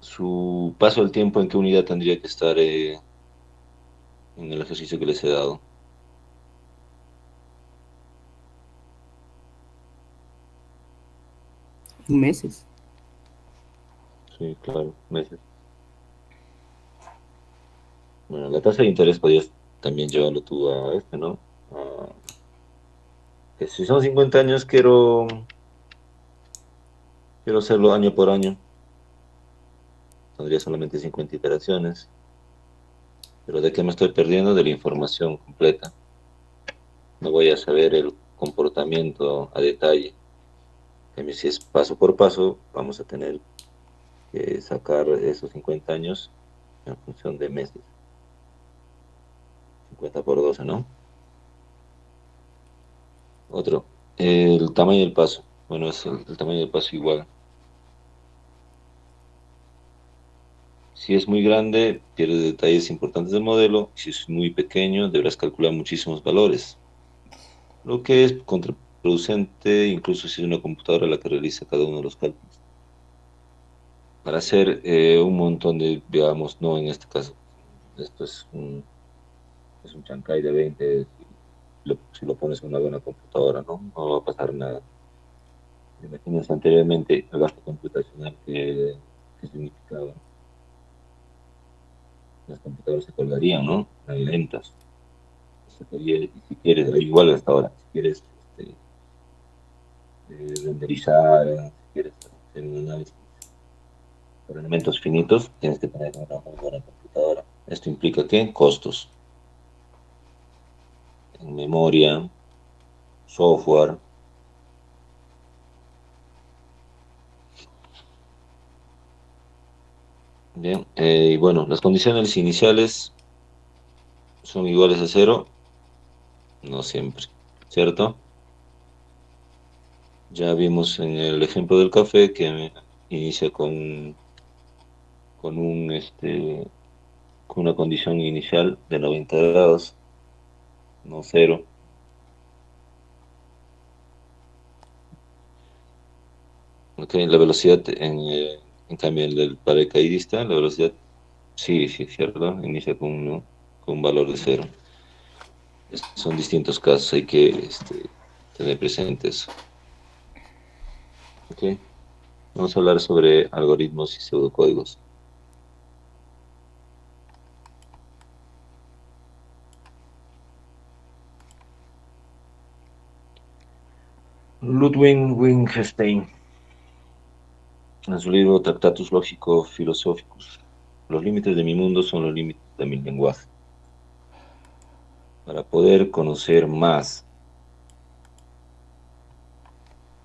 Su paso del tiempo, ¿en qué unidad tendría que estar en el ejercicio que les he dado? Meses. Sí, claro, meses. Bueno, la tasa de interés podrías también llevarlo tú a ¿no? Que si son 50 años, quiero Quiero hacerlo año por año. Tendría solamente 50 iteraciones. Pero ¿de qué me estoy perdiendo? De la información completa. No voy a saber el comportamiento a detalle. En cambio, si es paso por paso, vamos a tener que sacar esos 50 años en función de meses. 50 por 12, ¿no? Otro, el tamaño del paso. Bueno, es el tamaño del paso igual. Si es muy grande, pierdes detalles importantes del modelo. Si es muy pequeño, deberás calcular muchísimos valores, lo que es contraproducente, incluso si es una computadora la que realiza cada uno de los cálculos. Para hacer un montón de, digamos, no en este caso, esto es un Chancay de 20, si lo pones en una buena computadora, ¿no? No va a pasar nada. Imagínense anteriormente el gasto computacional que significaba. Las computadoras se colgarían, ¿no? Eran lentas. Y si quieres, igual hasta ahora, si quieres renderizar, si quieres hacer un análisis por elementos finitos, tienes que tener una muy buena computadora. Esto implica ¿qué? Costos en memoria, software. Bien, y bueno, las condiciones iniciales son iguales a cero, no siempre, ¿cierto? Ya vimos en el ejemplo del café que inicia con con una condición inicial de 90 grados, no cero. Ok, la velocidad en cambio el del paracaidista, la velocidad sí, sí, cierto, inicia con un valor de cero. Son distintos casos, hay que tener presentes. Ok, vamos a hablar sobre algoritmos y pseudocódigos. Ludwig Wittgenstein, en su libro Tractatus Lógico-Philosophicus, los límites de mi mundo son los límites de mi lenguaje. Para poder conocer más,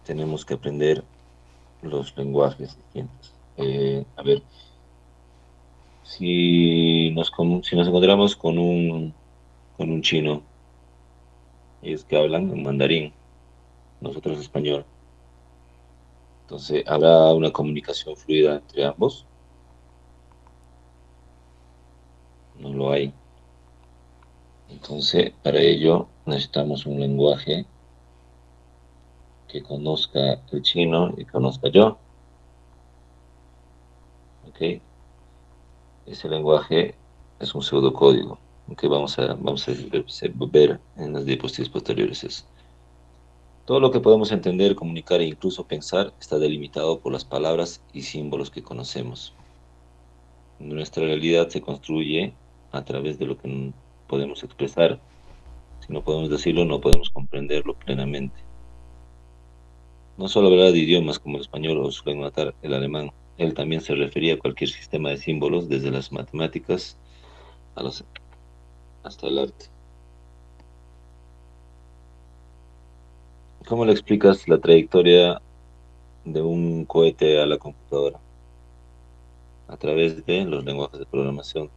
tenemos que aprender los lenguajes distintos. A ver, si nos encontramos con un chino, ellos que hablan en mandarín, nosotros español, entonces habrá una comunicación fluida entre ambos. No lo hay. Entonces, para ello necesitamos un lenguaje que conozca el chino y conozca yo. ¿Ok? Ese lenguaje es un pseudocódigo que vamos a ver en las diapositivas posteriores. Todo lo que podemos entender, comunicar e incluso pensar está delimitado por las palabras y símbolos que conocemos. Nuestra realidad se construye a través de lo que podemos expresar. Si no podemos decirlo, no podemos comprenderlo plenamente. No solo hablaba de idiomas como el español o su lengua natal, el alemán. Él también se refería a cualquier sistema de símbolos, desde las matemáticas hasta el arte. ¿Cómo le explicas la trayectoria de un cohete a la computadora? A través de los lenguajes de programación.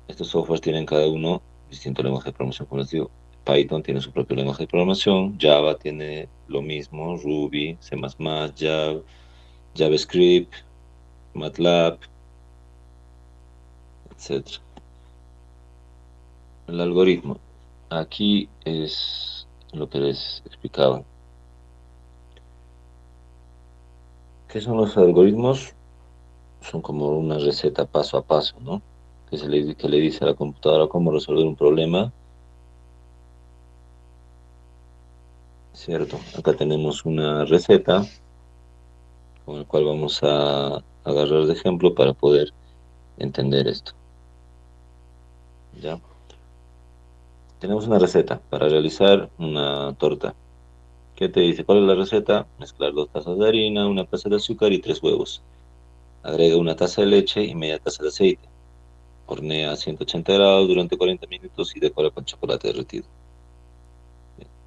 Estos softwares tienen cada uno distinto lenguaje de programación, como les digo. Python tiene su propio lenguaje de programación, Java tiene lo mismo, Ruby, C++, Java, JavaScript, MATLAB, etc. El algoritmo. Aquí es lo que les explicaba. ¿Qué son los algoritmos? Son como una receta paso a paso, ¿no? Que le dice a la computadora cómo resolver un problema. ¿Cierto? Acá tenemos una receta con la cual vamos a agarrar de ejemplo para poder entender esto. ¿Ya? Tenemos una receta para realizar una torta. ¿Qué te dice? ¿Cuál es la receta? Mezclar 2 tazas de harina, 1 taza de azúcar y 3 huevos. Agrega 1 taza de leche y media taza de aceite. Hornea a 180 grados durante 40 minutos y decora con chocolate derretido.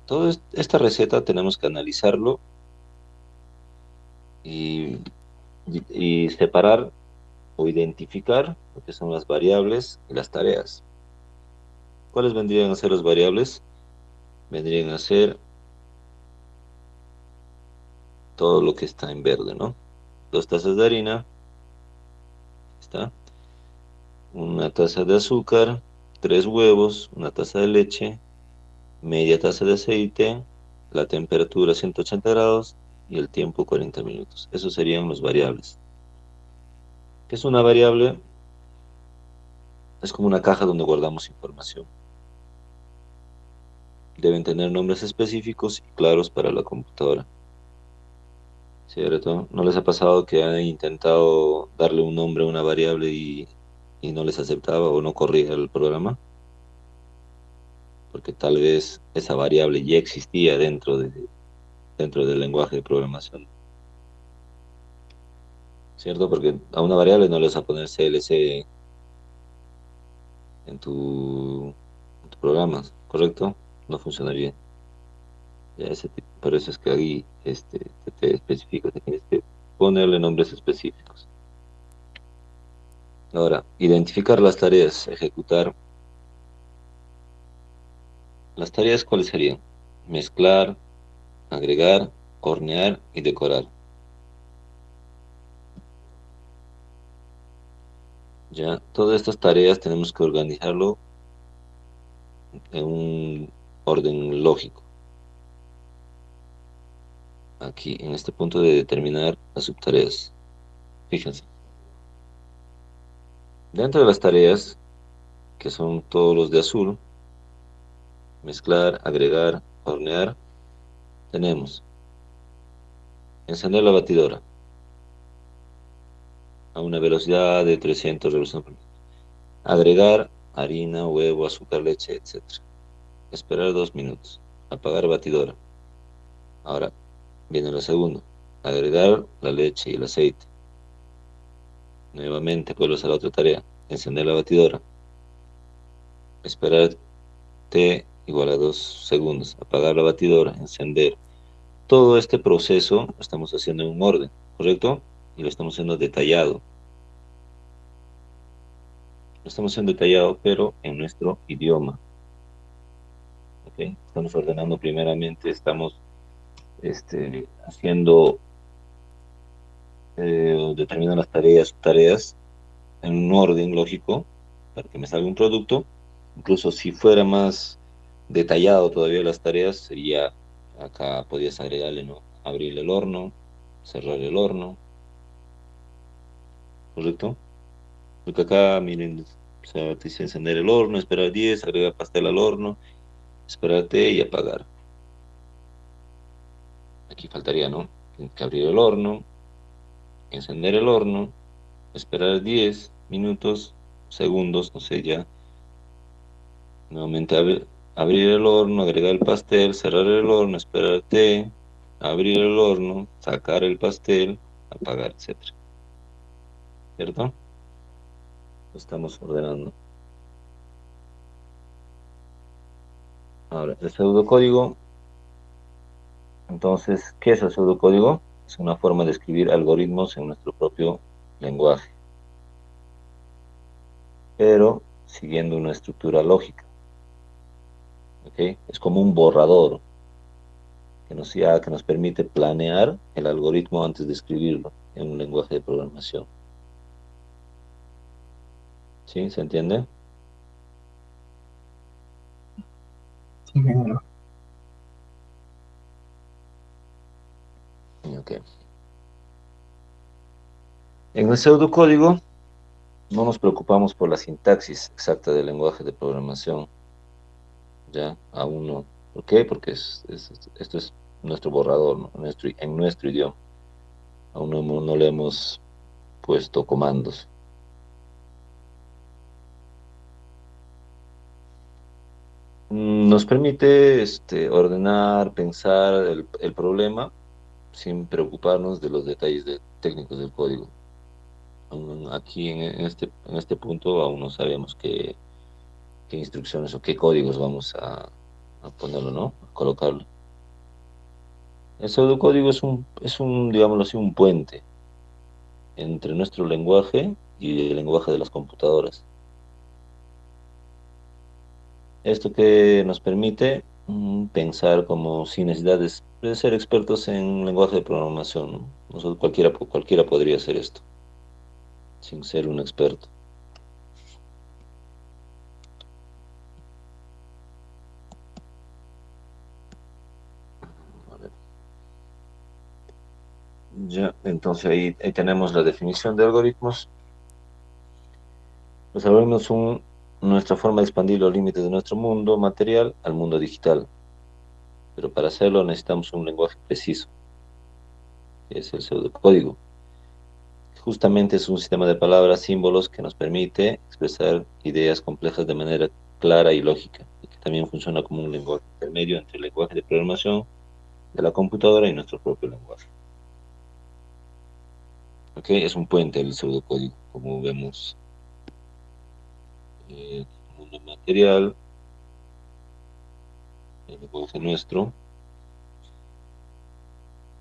Toda esta receta tenemos que analizarlo y, y separar o identificar lo que son las variables y las tareas. ¿Cuáles vendrían a ser las variables? Vendrían a ser todo lo que está en verde, ¿no? 2 tazas de harina, está. 1 taza de azúcar, 3 huevos, 1 taza de leche, media taza de aceite, la temperatura 180 grados y el tiempo 40 minutos. Esos serían los variables. ¿Qué es una variable? Es como una caja donde guardamos información. Deben tener nombres específicos y claros para la computadora. ¿Cierto? ¿No les ha pasado que han intentado darle un nombre a una variable y no les aceptaba o no corría el programa? Porque tal vez esa variable ya existía dentro del lenguaje de programación. ¿Cierto? Porque a una variable no le vas a poner CLC en tu programa, ¿correcto? No funcionaría. Ya por eso es que ahí te especifica, te tienes que ponerle nombres específicos. Ahora, identificar las tareas, ejecutar. Las tareas, ¿cuáles serían? Mezclar, agregar, hornear y decorar. Ya, todas estas tareas tenemos que organizarlo en un orden lógico. Aquí, en este punto de determinar las subtareas. Fíjense. Dentro de las tareas, que son todos los de azul, mezclar, agregar, hornear, tenemos encender la batidora a una velocidad de 300 revoluciones por minuto. Agregar harina, huevo, azúcar, leche, etc. Esperar 2 minutos. Apagar batidora. Ahora viene lo segundo. Agregar la leche y el aceite. Nuevamente vuelves a la otra tarea. Encender la batidora. Esperar T igual a 2 segundos. Apagar la batidora. Encender. Todo este proceso lo estamos haciendo en un orden, ¿correcto? Y lo estamos haciendo detallado. Lo estamos haciendo detallado, pero en nuestro idioma. ¿Okay? Estamos ordenando primeramente, estamos haciendo, determinando las tareas en un orden lógico para que me salga un producto. Incluso si fuera más detallado todavía las tareas, sería, acá podías agregarle, ¿no? Abrir el horno, cerrar el horno, ¿correcto? Porque acá, miren, o sea, te dice encender el horno, esperar 10, agregar pastel al horno, esperarte y apagar. Aquí faltaría, ¿no? Tienes que abrir el horno, encender el horno, esperar 10 minutos, segundos, no sé ya. Nuevamente abrir el horno, agregar el pastel, cerrar el horno, esperarte, abrir el horno, sacar el pastel, apagar, etcétera. ¿Cierto? Lo estamos ordenando. Ahora, el pseudocódigo. Entonces, ¿qué es el pseudocódigo? Es una forma de escribir algoritmos en nuestro propio lenguaje, pero siguiendo una estructura lógica. ¿Okay? Es como un borrador que nos permite planear el algoritmo antes de escribirlo en un lenguaje de programación. ¿Sí? ¿Se entiende? Sí, ingeniero. Ok. En el pseudocódigo no nos preocupamos por la sintaxis exacta del lenguaje de programación. Ya, aún no. ¿Por qué? Porque esto es nuestro borrador, ¿no? En nuestro idioma. Aún no le hemos puesto comandos. Nos permite ordenar, pensar el problema sin preocuparnos de los detalles técnicos del código. Aquí en este punto aún no sabemos qué instrucciones o qué códigos vamos a ponerlo, ¿no? A colocarlo. El pseudocódigo es un, digámoslo así, un puente entre nuestro lenguaje y el lenguaje de las computadoras. Esto que nos permite pensar como sin necesidad de ser expertos en lenguaje de programación, ¿no? Cualquiera podría hacer esto, sin ser un experto. A ver. Ya, entonces ahí tenemos la definición de algoritmos. Los algoritmos son nuestra forma de expandir los límites de nuestro mundo material al mundo digital. Pero para hacerlo necesitamos un lenguaje preciso, que es el pseudocódigo. Justamente es un sistema de palabras, símbolos que nos permite expresar ideas complejas de manera clara y lógica, y que también funciona como un lenguaje intermedio entre el lenguaje de programación de la computadora y nuestro propio lenguaje. ¿Ok? Es un puente el pseudocódigo, como vemos. Mundo material, el lenguaje nuestro.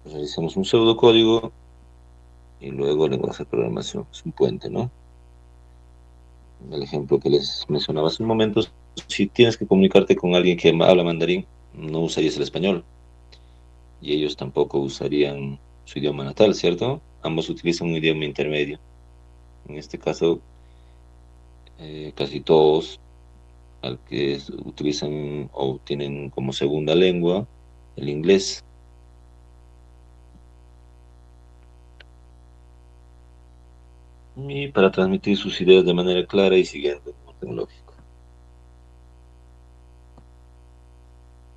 Realizamos un pseudocódigo y luego el lenguaje de programación. Es un puente, ¿no? El ejemplo que les mencionaba hace un momento, si tienes que comunicarte con alguien que habla mandarín, no usarías el español. Y ellos tampoco usarían su idioma natal, ¿cierto? Ambos utilizan un idioma intermedio. En este caso, casi todos al que utilizan o tienen como segunda lengua el inglés. Y para transmitir sus ideas de manera clara y siguiendo un orden lógico.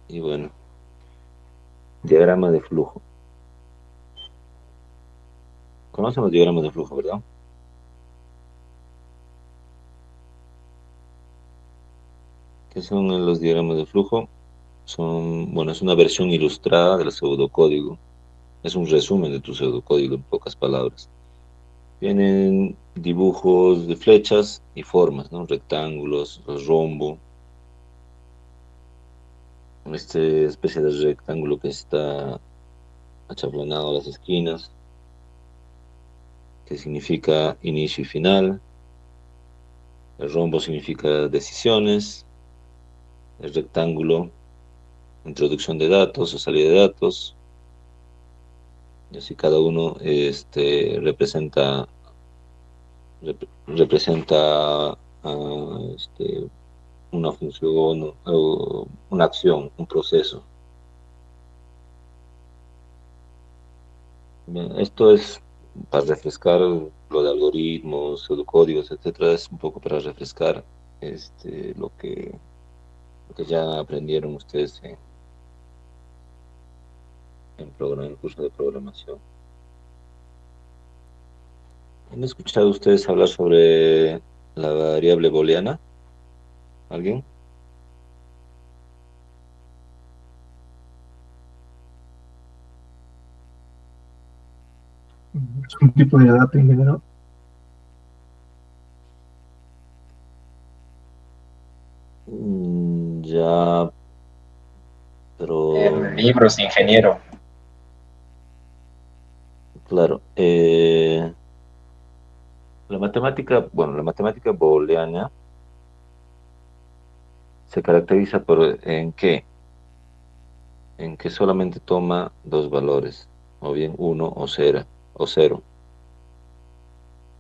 Y bueno, diagrama de flujo. Conocen los diagramas de flujo, ¿verdad? ¿Qué son los diagramas de flujo? Bueno, es una versión ilustrada del pseudocódigo. Es un resumen de tu pseudocódigo en pocas palabras. Tienen dibujos de flechas y formas, ¿no? Rectángulos, rombo. Esta especie de rectángulo que está achaplanado a las esquinas, que significa inicio y final. El rombo significa decisiones. El rectángulo, introducción de datos o salida de datos. Y así cada uno representa una función o una acción, un proceso. Bien, esto es para refrescar lo de algoritmos, pseudocódigos, etcétera, es un poco para refrescar lo que ya aprendieron ustedes en el curso de programación. ¿Han escuchado ustedes hablar sobre la variable booleana? ¿Alguien? Es un tipo de dato en general. Ya, pero... En libros, ingeniero. Claro. La matemática booleana se caracteriza ¿en qué? En que solamente toma dos valores, o bien 1 o 0,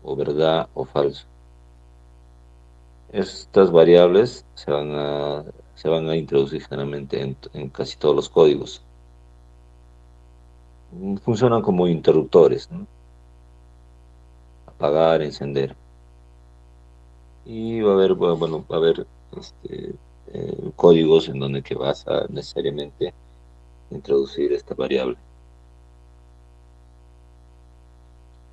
o verdad o falso. Estas variables se van a introducir generalmente en casi todos los códigos. Funcionan como interruptores, ¿no? Apagar, encender. Y va a haber códigos en donde que vas a necesariamente introducir esta variable.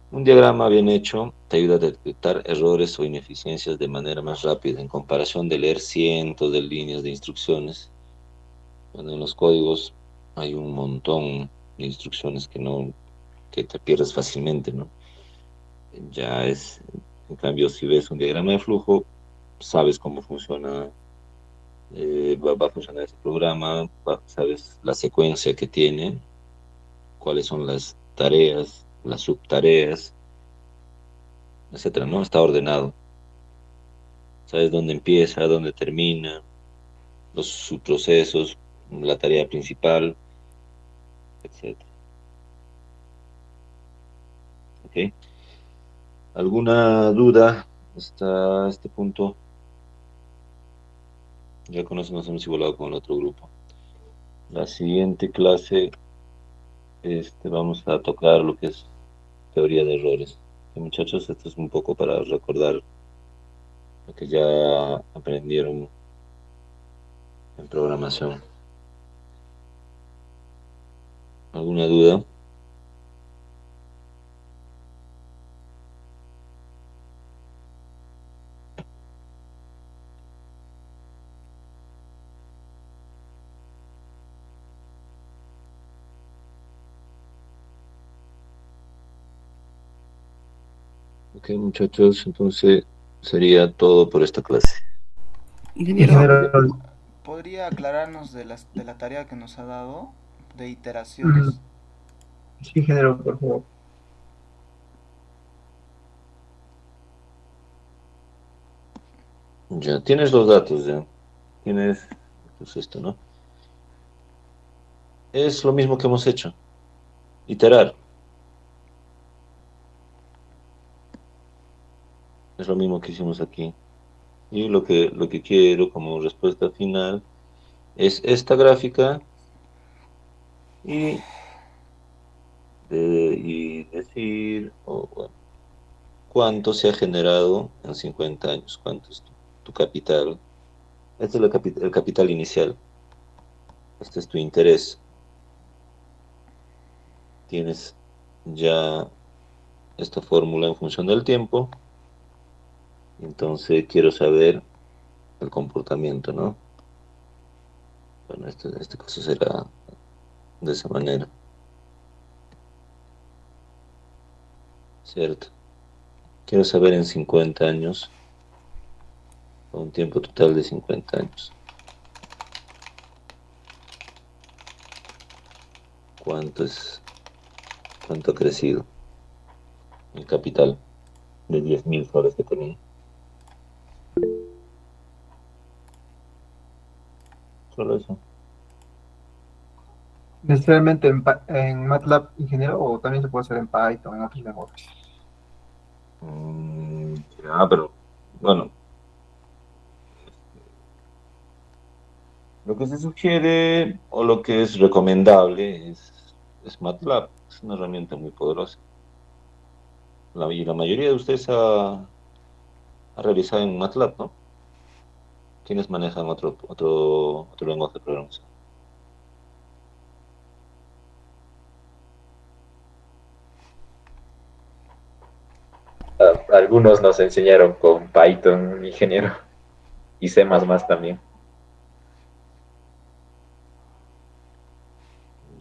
Un diagrama bien hecho te ayuda a detectar errores o ineficiencias de manera más rápida, en comparación de leer cientos de líneas de instrucciones. Cuando en los códigos hay un montón de instrucciones que te pierdes fácilmente, ¿no? Ya es, en cambio, si ves un diagrama de flujo, sabes cómo funciona, va a funcionar ese programa, sabes la secuencia que tiene, cuáles son las tareas, las subtareas, etcétera, ¿no? Está ordenado. Sabes dónde empieza, dónde termina, los subprocesos, la tarea principal, etcétera. ¿Ok? ¿Alguna duda hasta este punto? Ya con eso nos hemos igualado con el otro grupo. La siguiente clase vamos a tocar lo que es teoría de errores. Y muchachos, esto es un poco para recordar lo que ya aprendieron en programación. ¿Alguna duda? Ok, muchachos, entonces sería todo por esta clase. Ingeniero, ¿Podría aclararnos de la tarea que nos ha dado de Mm, iteraciones? sí, ingeniero, por favor. Ya, tienes los datos, ya. Tienes, pues esto, ¿no? Es lo mismo que hemos hecho. Iterar. Es lo mismo que hicimos aquí. Y lo que quiero como respuesta final es esta gráfica y, y decir bueno, cuánto se ha generado en 50 años, cuánto es tu capital. Este es el capital inicial. Este es tu interés. Tienes ya esta fórmula en función del tiempo. Entonces quiero saber el comportamiento, ¿no? Bueno, en este caso será de esa manera. ¿Cierto? Quiero saber en 50 años, un tiempo total de 50 años. ¿Cuánto ha crecido el capital de 10.000 soles que tenía? Solo eso. ¿Necesariamente en MATLAB, ingeniero, o también se puede hacer en Python, en otros lenguajes? Pero bueno, lo que se sugiere o lo que es recomendable es MATLAB. Es una herramienta muy poderosa. Y la mayoría de ustedes ha realizado en MATLAB, ¿no? ¿Quiénes manejan otro lenguaje de programación? Algunos nos enseñaron con Python, ingeniero, y C++ también.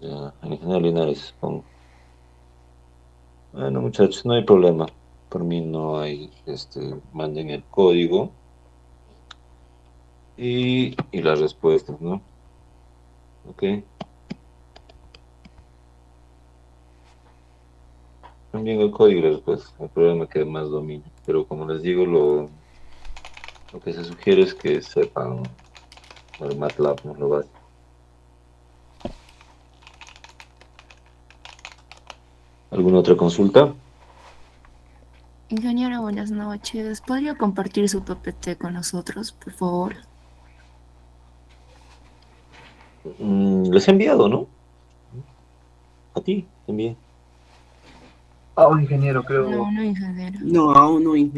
Ya, el ingeniero Linares, supongo. Bueno, muchachos, no hay problema. Por mí no hay, manden el código y las respuestas, ¿no? Ok. Envíen el código y las respuestas. El problema es que más dominio. Pero como les digo, lo que se sugiere es que sepan el MATLAB, ¿no? Lo básico. ¿Alguna otra consulta? Ingeniero, buenas noches. ¿Podría compartir su PPT con nosotros, por favor? Les he enviado, ¿no? A ti, te envié. Ah, ingeniero, creo. No, no, ingeniero. no, aún no, ingeniero.